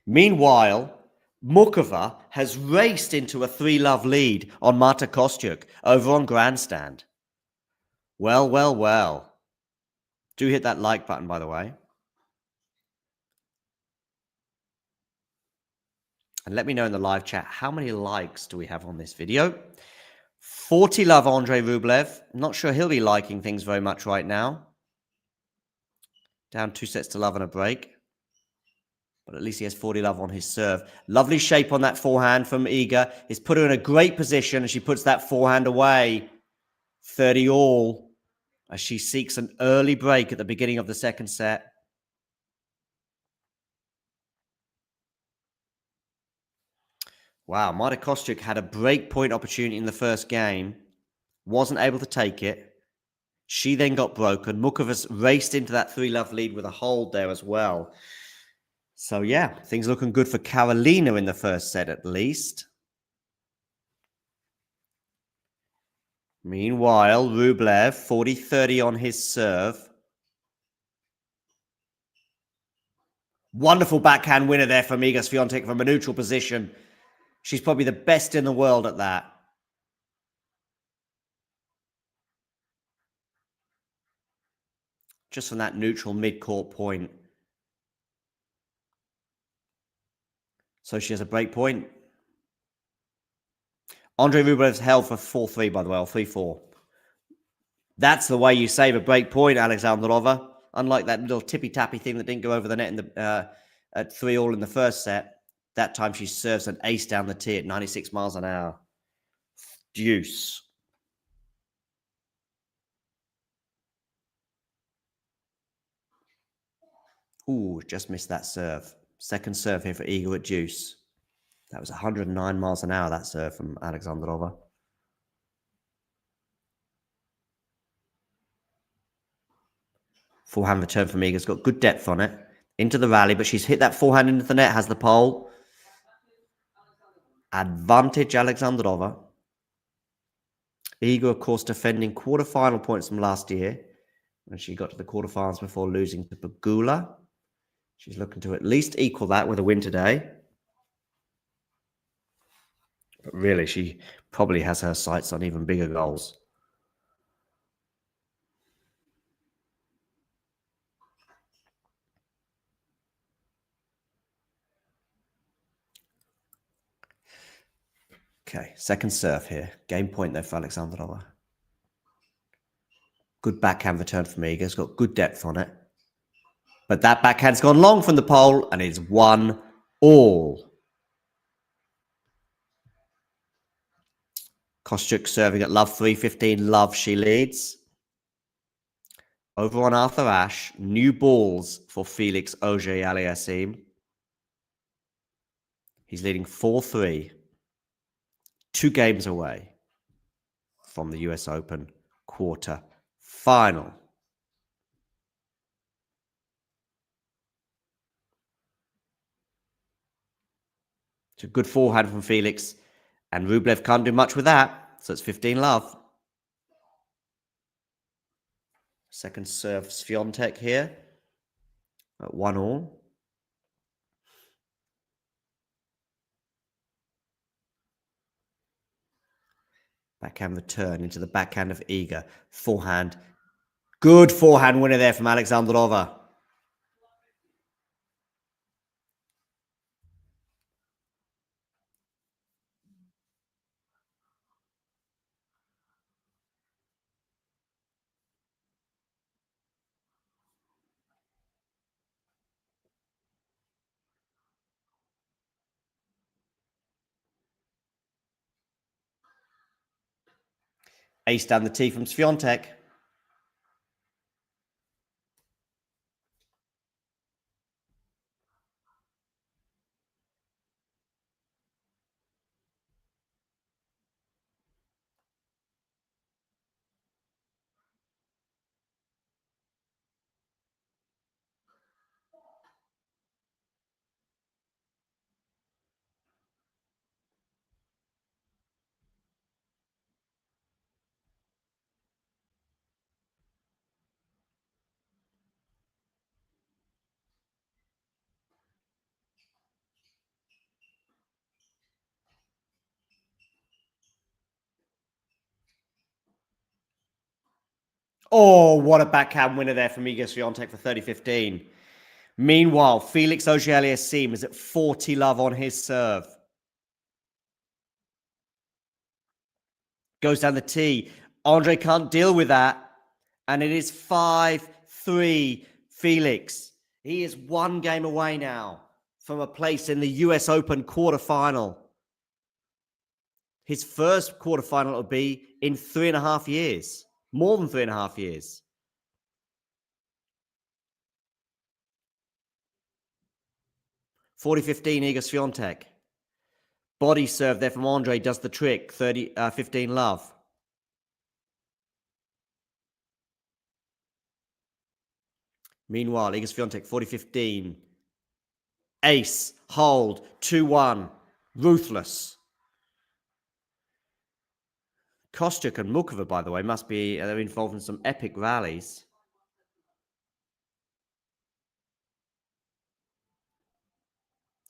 Meanwhile, Mukova has raced into a 3-love lead on Marta Kostyuk over on grandstand. Well, well, well. Do hit that like button, by the way. And let me know in the live chat, how many likes do we have on this video? 40 love Andrei Rublev. Not sure he'll be liking things very much right now. Down 2 sets to love and a break. But at least he has 40 love on his serve. Lovely shape on that forehand from Iga. He's put her in a great position as she puts that forehand away. 30 all as she seeks an early break at the beginning of the second set. Wow, Marta Kostyuk had a break point opportunity in the first game. Wasn't able to take it. She then got broken. Mukova's raced into that 3-love lead with a hold there as well. So yeah, things looking good for Carolina in the first set at least. Meanwhile, Rublev, 40-30 on his serve. Wonderful backhand winner there for Iga Swiatek from a neutral position. She's probably the best in the world at that. Just from that neutral mid-court point. So she has a break point. Andrei Rublev's held for 4-3, by the way, or 3-4. That's the way you save a break point, Alexandrova. Unlike that little tippy-tappy thing that didn't go over the net in the, at 3-all in the first set. That time she serves an ace down the tee at 96 miles an hour. Deuce. Ooh, just missed that serve. Second serve here for Iga at deuce. That was 109 miles an hour, that serve from Alexandrova. Forehand return from Iga's got good depth on it. Into the rally, but she's hit that forehand into the net, has the pole. Advantage Alexandrova. Iga, of course, defending quarterfinal points from last year when she got to the quarterfinals before losing to Pegula. She's looking to at least equal that with a win today. But really, she probably has her sights on even bigger goals. Okay, second serve here. Game point there for Alexandrova. Good backhand return from Iga. It's got good depth on it. But that backhand's gone long from the pole and it's 1-all. Kostyuk serving at love 3-15. Love, she leads. Over on Arthur Ashe. New balls for Felix Auger-Aliassime. He's leading 4-3. 2 games away from the US Open quarter final. It's a good forehand from Felix. And Rublev can't do much with that. So it's 15 love. Second serve Swiatek here at 1-all. Backhand return into the backhand of Iga. Forehand. Good forehand winner there from Alexandrova. Ace down the tee from Swiatek. Oh, what a backhand winner there from Iga Swiatek for 30-15. Meanwhile, Felix Auger-Aliassime is at 40 love on his serve. Goes down the tee. Andre can't deal with that. And it is 5-3 Felix. He is one game away now from a place in the US Open quarterfinal. His first quarterfinal will be in 3.5 years. More than 3.5 years. (40-15) Iga Swiatek. Body serve there from Andre does the trick. 15 love. Meanwhile, Iga Swiatek 40-15. Ace, hold, 2-1. Ruthless. Kostyuk and Mukova, by the way, must be they're involved in some epic rallies.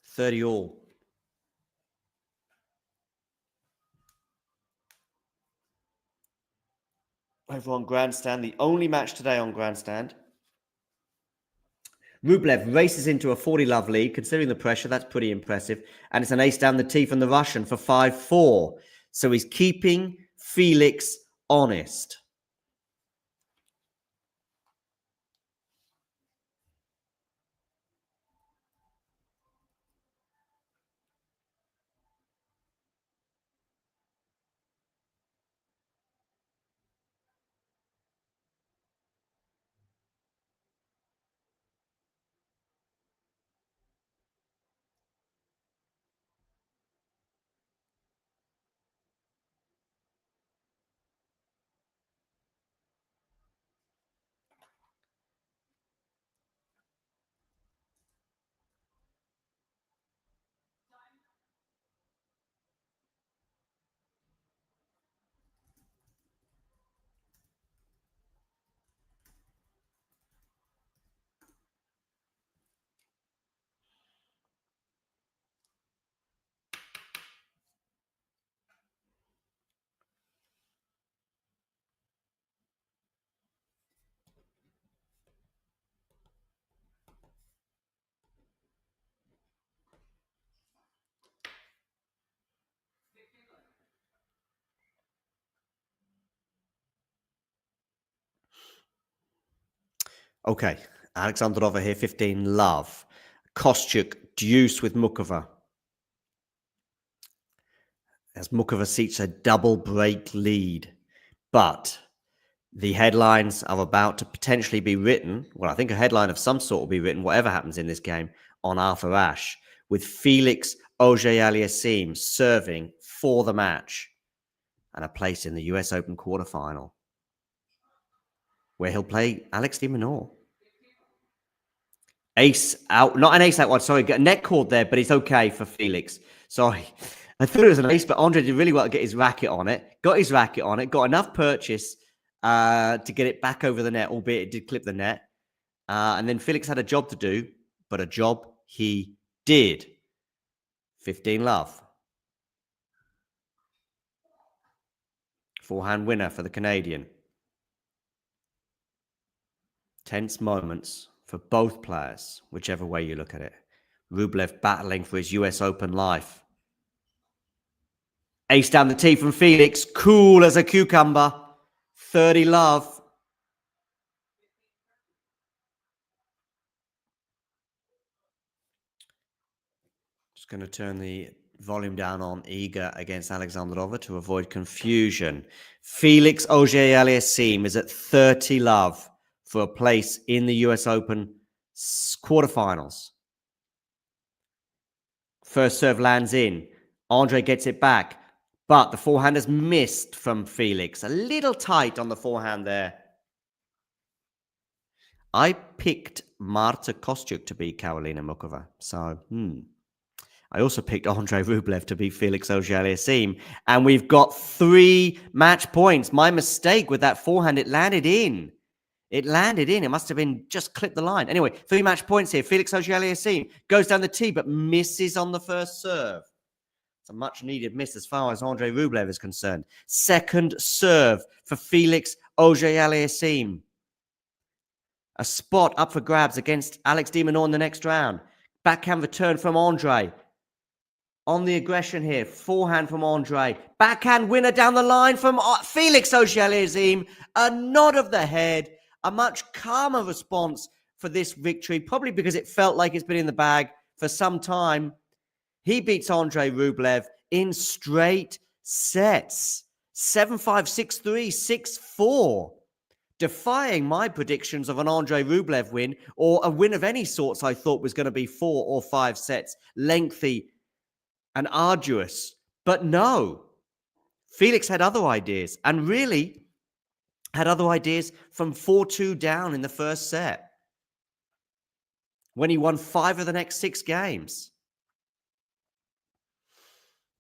(30 all). Over on Grandstand, the only match today on Grandstand. Rublev races into a 40 love lead, considering the pressure. That's pretty impressive. And it's an ace down the tee from the Russian for 5-4. So he's keeping Felix honest. Okay, Alexandrova here, 15 love. Kostyuk deuce with Mukova. As Mukova seeks a double break lead. But the headlines are about to potentially be written. Well, I think a headline of some sort will be written, whatever happens in this game, on Arthur Ashe, with Felix Auger-Aliassime serving for the match and a place in the US Open quarterfinal, where he'll play Alex de Minaur. Ace out, not an ace out wide, sorry, got a net cord there, but it's okay for Felix. Sorry, I thought it was an ace, but Andre did really well to get his racket on it, got enough purchase to get it back over the net, albeit it did clip the net. And then Felix had a job to do, but a job he did. 15 love. Forehand winner for the Canadian. Tense moments for both players, whichever way you look at it. Rublev battling for his US Open life. Ace down the tee from Felix, cool as a cucumber. 30 love. Just going to turn the volume down on Iga against Alexandrova to avoid confusion. Felix Auger-Aliassime is at 30 love for a place in the US Open quarterfinals. First serve lands in. Andre gets it back, but the forehand has missed from Felix. A little tight on the forehand there. I picked Marta Kostyuk to beat Karolina Mukova. So, I also picked Andre Rublev to beat Felix Auger-Aliassime. And we've got 3 match points. My mistake with that forehand, it landed in. It must have been just clipped the line. Anyway, 3 match points here. Felix Auger-Aliassime goes down the tee, but misses on the first serve. It's a much-needed miss as far as Andrei Rublev is concerned. Second serve for Felix Auger-Aliassime. A spot up for grabs against Alex de Minaur in the next round. Backhand return from Andrei. On the aggression here. Forehand from Andrei. Backhand winner down the line from Felix Auger-Aliassime. A nod of the head. A much calmer response for this victory. Probably because it felt like it's been in the bag for some time. He beats Andrei Rublev in straight sets. 7-5, 6-3, 6-4. Defying my predictions of an Andrei Rublev win or a win of any sorts I thought was going to be 4 or 5 sets. Lengthy and arduous. But no. Felix had other ideas and really had other ideas from 4-2 down in the first set when he won 5 of the next 6 games.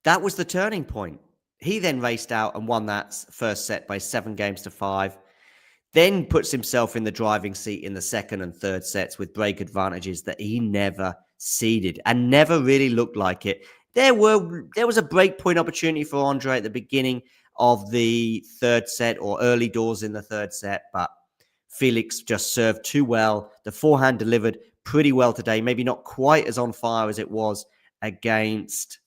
That was the turning point. He then raced out and won that first set by 7-5, then puts himself in the driving seat in the second and third sets with break advantages that he never ceded and never really looked like it. There was a break point opportunity for Andrei at the beginning of the third set or early doors in the third set, but Felix just served too well. The forehand delivered pretty well today, maybe not quite as on fire as it was against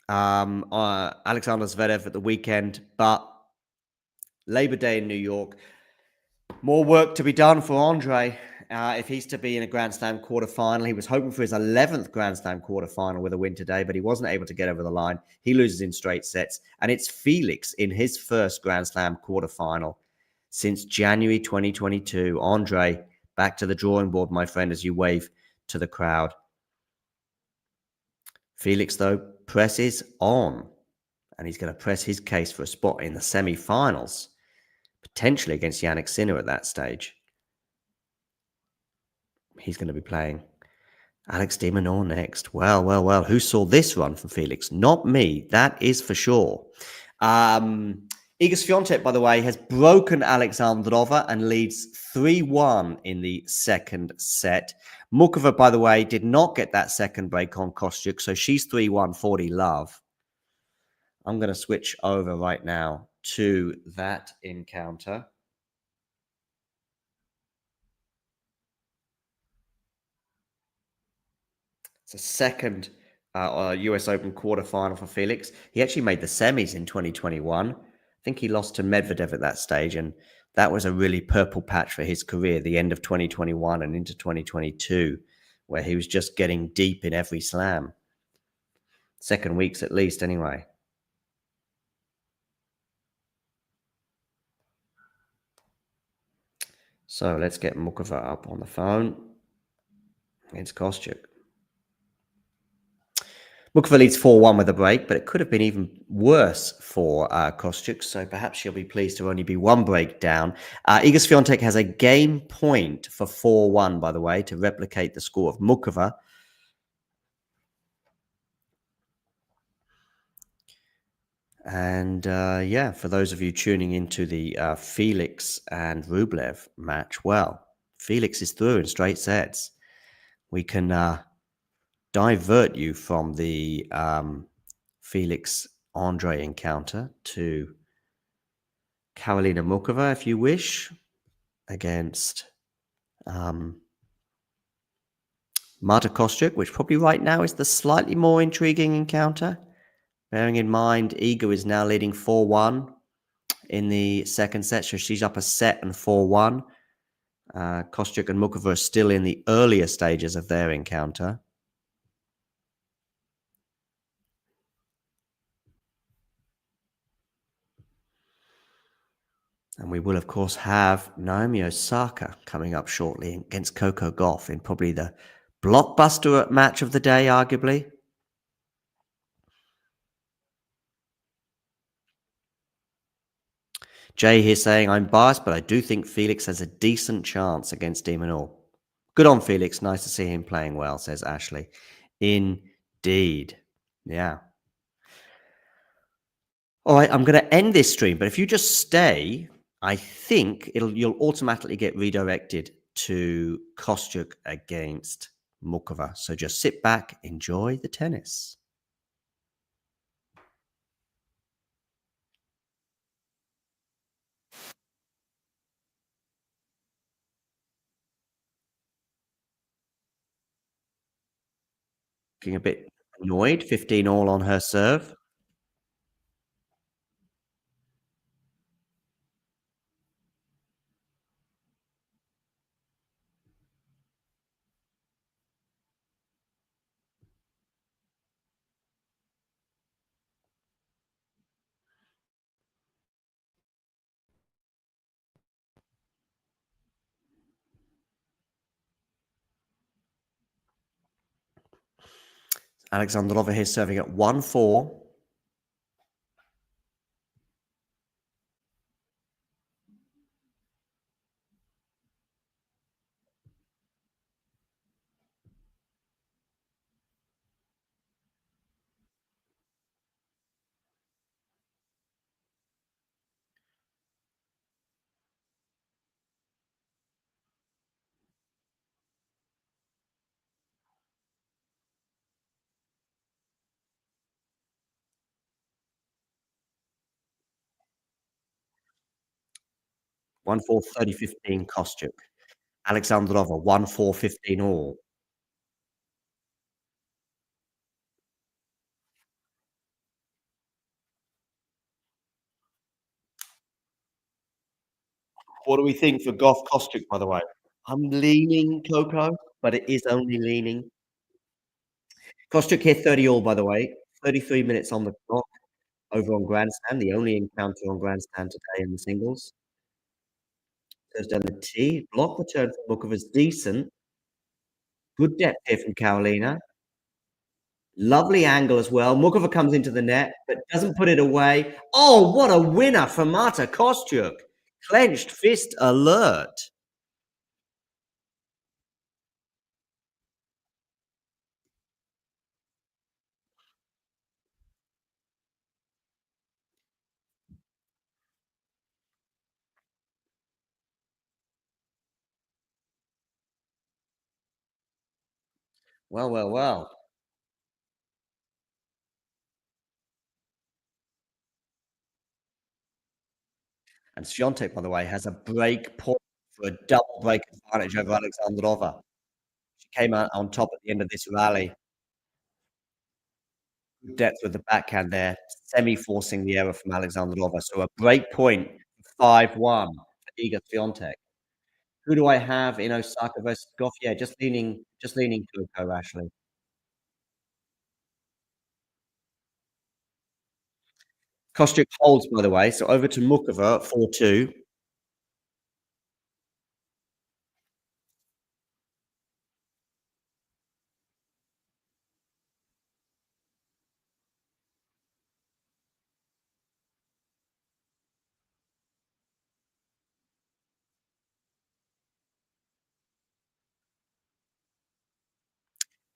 Alexander Zverev at the weekend, but Labor Day in New York, more work to be done for Andrei if he's to be in a Grand Slam quarterfinal. He was hoping for his 11th Grand Slam quarterfinal with a win today, but he wasn't able to get over the line. He loses in straight sets, and it's Felix in his first Grand Slam quarterfinal since January 2022. Andrei, back to the drawing board, my friend, as you wave to the crowd. Felix, though, presses on, and he's going to press his case for a spot in the semi-finals, potentially against Jannik Sinner at that stage. He's going to be playing Alex de Minaur next. Well. Who saw this run from Felix? Not me, that is for sure. Iga Swiatek, by the way, has broken Alexandrova and leads 3-1 in the second set. Mukova, by the way, did not get that second break on Kostyuk, so she's 3-1, 40 love. I'm going to switch over right now to that encounter. It's a second US Open quarterfinal for Felix. He actually made the semis in 2021. I think he lost to Medvedev at that stage, and that was a really purple patch for his career, the end of 2021 and into 2022, where he was just getting deep in every slam. Second weeks at least, anyway. So let's get Mukova up on the phone against Kostyuk. Mukova leads 4-1 with a break, but it could have been even worse for Kostyuk, so perhaps she'll be pleased to only be one break down. Iga Swiatek has a game point for 4-1, by the way, to replicate the score of Mukova. And yeah, for those of you tuning into the Felix and Rublev match, well, Felix is through in straight sets. We can divert you from the Felix-Andrei encounter to Karolina Mukova, if you wish, against Marta Kostyuk, which probably right now is the slightly more intriguing encounter. Bearing in mind, Iga is now leading 4-1 in the second set, so she's up a set and 4-1. Kostyuk and Mukova are still in the earlier stages of their encounter. And we will, of course, have Naomi Osaka coming up shortly against Coco Gauff in probably the blockbuster match of the day, arguably. Jay here saying, I'm biased, but I do think Felix has a decent chance against de Minaur. Good on Felix. Nice to see him playing well, says Ashley. Indeed. Yeah. All right, I'm going to end this stream, but if you just stay, I think you'll automatically get redirected to Kostyuk against Mukova. So just sit back, enjoy the tennis. Looking a bit annoyed, 15 all on her serve. Alexandrova here serving at 1-4. One four 30-15 Kostyuk. Alexandrova 1-4 15 all. What do we think for Goff Kostyuk, by the way? I'm leaning Coco, but it is only leaning. Kostyuk here 30 all, by the way. 33 minutes on the clock over on Grandstand, the only encounter on Grandstand today in the singles. Goes down the tee. Block return from Mukova's decent. Good depth here from Carolina. Lovely angle as well. Mukova comes into the net, but doesn't put it away. Oh, what a winner for Marta Kostyuk. Clenched fist alert. Well, well, well. And Swiatek, by the way, has a break point for a double break advantage over Alexandrova. She came out on top at the end of this rally. Good depth with the backhand there, semi-forcing the error from Alexandrova. So a break point, 5-1 for Iga Swiatek. Who do I have in Osaka versus Goff? Yeah, just leaning Coco, Ashley. Kostyuk holds, by the way, so over to Mukova at 4-2.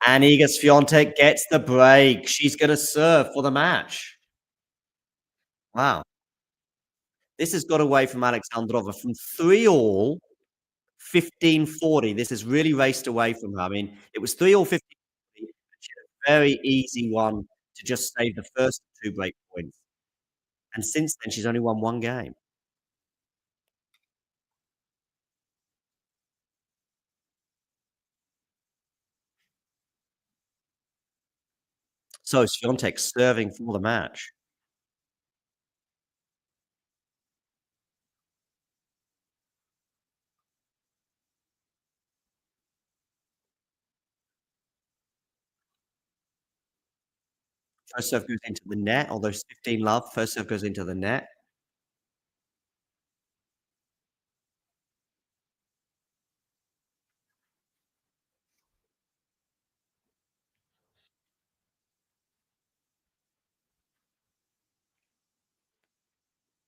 And Iga Swiatek gets the break. She's gonna serve for the match. Wow. This has got away from Alexandrova from 3 all, 15-40. This has really raced away from her. I mean, it was 3 all 15-40. She had a very easy one to just save the first 2 break points. And since then, she's only won 1 game. So Swiatek serving for the match. First serve goes into the net, although 15 love. First serve goes into the net.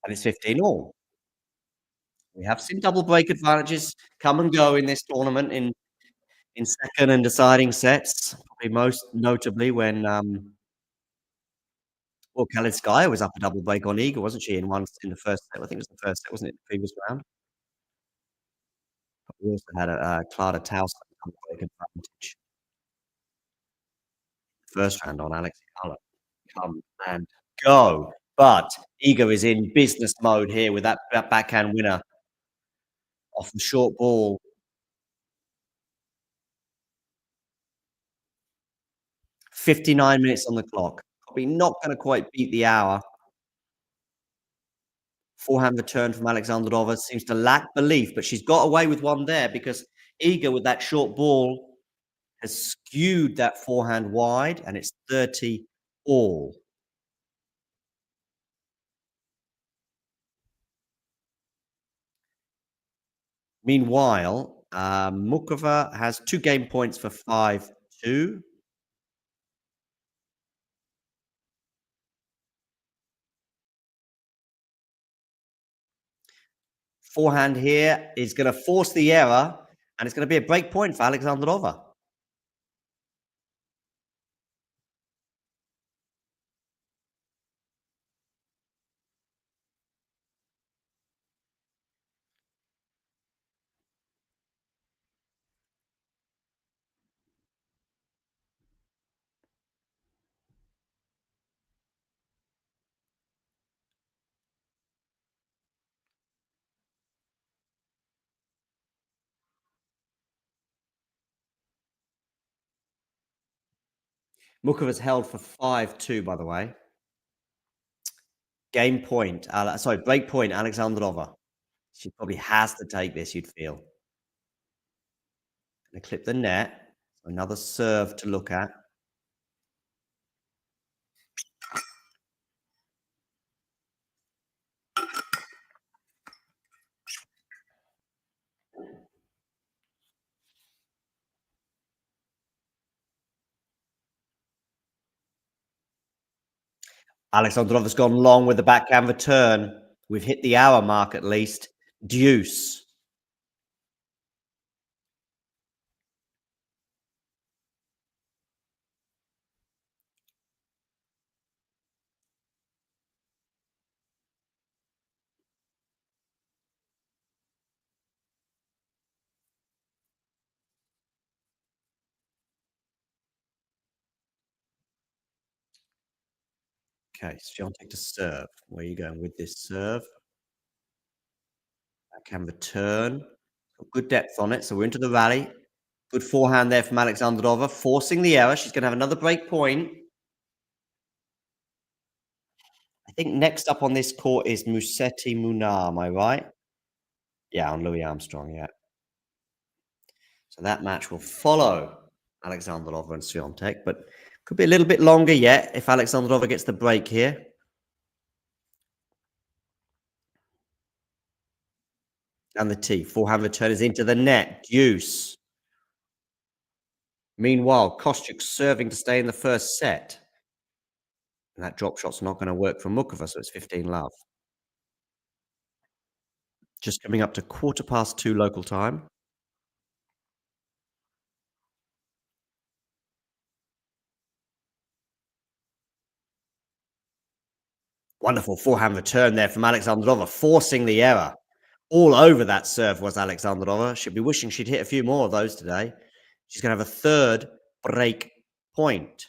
And it's 15 all. We have seen double break advantages come and go in this tournament in second and deciding sets, probably most notably when, well, Kalinskaya was up a double break on Iga, wasn't she, in the first set? I think it was the first set, wasn't it, the previous round? But we also had a Clara Tauson double break advantage. First round on Alex. Come and go. But Iga is in business mode here with that backhand winner off the short ball. 59 minutes on the clock. Probably not gonna quite beat the hour. Forehand return from Alexandrova seems to lack belief, but she's got away with one there because Iga with that short ball has skewed that forehand wide, and it's 30 all. Meanwhile, Mukova has 2 game points for 5-2. Forehand here is gonna force the error, and it's gonna be a break point for Alexandrova. Mukova's held for 5-2, by the way. Game point, sorry, break point, Alexandrova. She probably has to take this, you'd feel. Gonna clip the net. Another serve to look at. Alexandrova's gone long with the backhand return. We've hit the hour mark at least. Deuce. Okay, Swiatek to serve. Where are you going with this serve? Backhand return. Got good depth on it, so we're into the rally. Good forehand there from Alexandrova, forcing the error. She's gonna have another break point. I think next up on this court is Musetti Munar, am I right? Yeah, on Louis Armstrong, yeah. So that match will follow Alexandrova and Swiatek, but could be a little bit longer yet if Alexandrova gets the break here. And the tee. Forehand return is into the net. Deuce. Meanwhile, Kostyuk serving to stay in the first set. And that drop shot's not going to work for Mukova, so it's 15 love. Just coming up to 2:15 local time. Wonderful forehand return there from Alexandrova, forcing the error. All over that serve was Alexandrova. She'd be wishing she'd hit a few more of those today. She's going to have a third break point.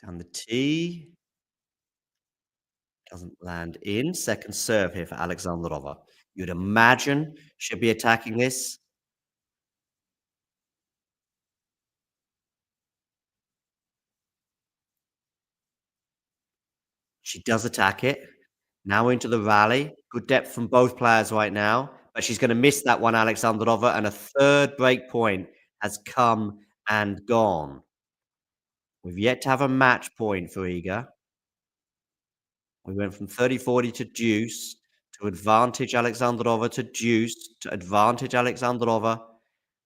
Down the tee. Doesn't land in. Second serve here for Alexandrova. You'd imagine she'll be attacking this. She does attack it. Now into the rally. Good depth from both players right now. But she's going to miss that one, Alexandrova. And a third break point has come and gone. We've yet to have a match point for Iga. We went from 30-40 to deuce, to advantage Alexandrova, to deuce, to advantage Alexandrova,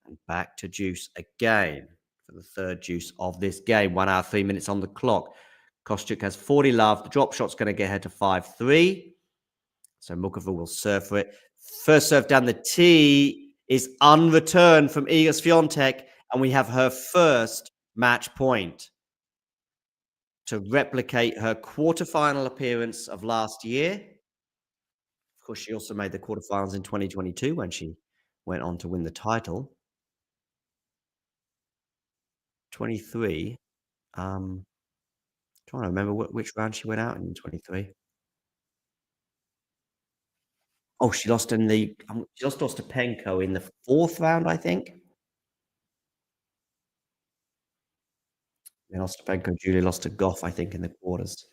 and back to deuce again for the third deuce of this game. 1 hour, 3 minutes on the clock. Kostyuk has 40 love. The drop shot's going to get her to 5-3. So Mukova will serve for it. First serve down the tee is unreturned from Iga Swiatek, And we have her first match point to replicate her quarterfinal appearance of last year. Of course, she also made the quarterfinals in 2022 when she went on to win the title. 23. Trying to remember which round she went out in 23. Oh, she lost in the she lost to Ostapenko in the 4th round, I think. Then Ostapenko Julie lost to Goff, I think, in the quarters.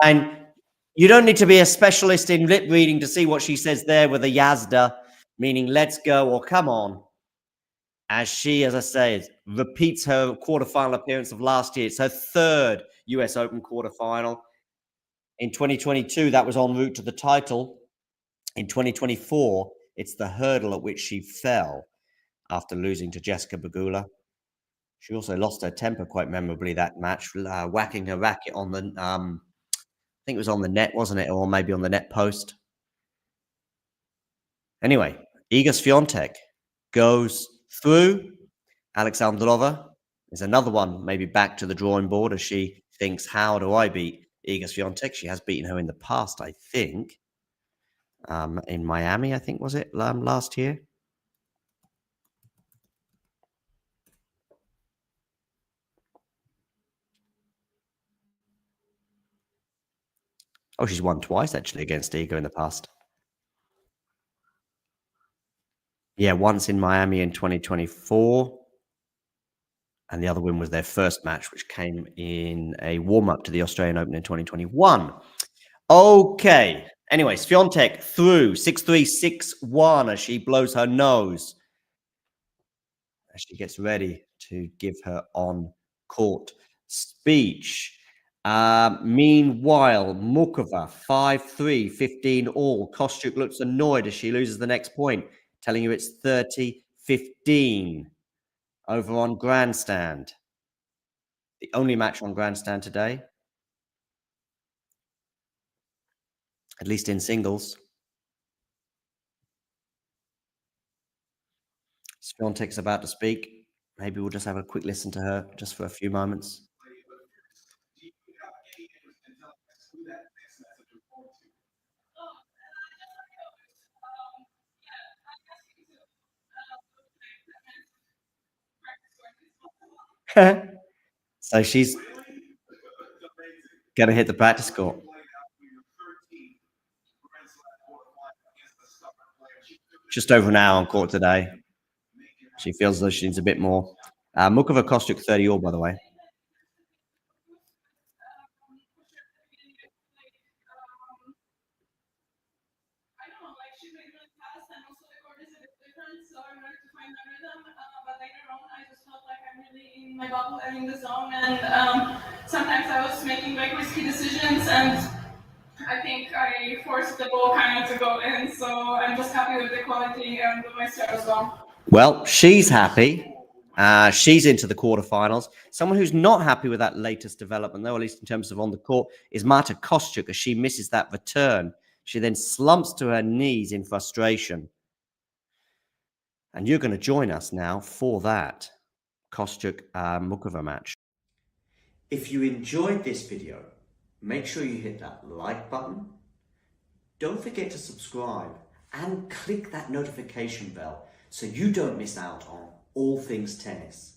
And you don't need to be a specialist in lip reading to see what she says there with a Yazda, meaning let's go or come on. As she, as I said, repeats her quarterfinal appearance of last year. It's her 3rd US Open quarterfinal. In 2022, that was en route to the title. In 2024, it's the hurdle at which she fell after losing to Jessica Pegula. She also lost her temper quite memorably that match, whacking her racket on the, I think it was on the net, wasn't it? Or maybe on the net post. Anyway, Iga Swiatek goes through. Alexandrova is another one, maybe back to the drawing board as she thinks, how do I beat Iga Swiatek? She has beaten her in the past, I think. In Miami, I think, was it last year? Oh, she's won twice, actually, against Iga in the past. Yeah, once in Miami in 2024. And the other win was their first match, which came in a warm-up to the Australian Open in 2021. Okay. Anyway, Swiatek through 6-3, 6-1 as she blows her nose. As she gets ready to give her on-court speech. Meanwhile, Mukova, 5-3, 15 all. Kostyuk looks annoyed as she loses the next point, telling you it's 30-15 over on Grandstand. The only match on Grandstand today, at least in singles. Swiatek's about to speak. Maybe we'll just have a quick listen to her just for a few moments. So she's going to hit the practice court. Just over an hour on court today. She feels as though she needs a bit more. Mukova Kostyuk 30 all, by the way. My bubble and in the zone, and sometimes I was making like risky decisions, and I think I forced the ball kind of to go in. So I'm just happy with the quality and with my serve as well. Well, she's happy. She's into the quarterfinals. Someone who's not happy with that latest development, though, at least in terms of on the court, is Marta Kostyuk as she misses that return. She then slumps to her knees in frustration. And you're going to join us now for that Kostyuk-Mukova match. If you enjoyed this video, make sure you hit that like button. Don't forget to subscribe and click that notification bell so you don't miss out on all things tennis.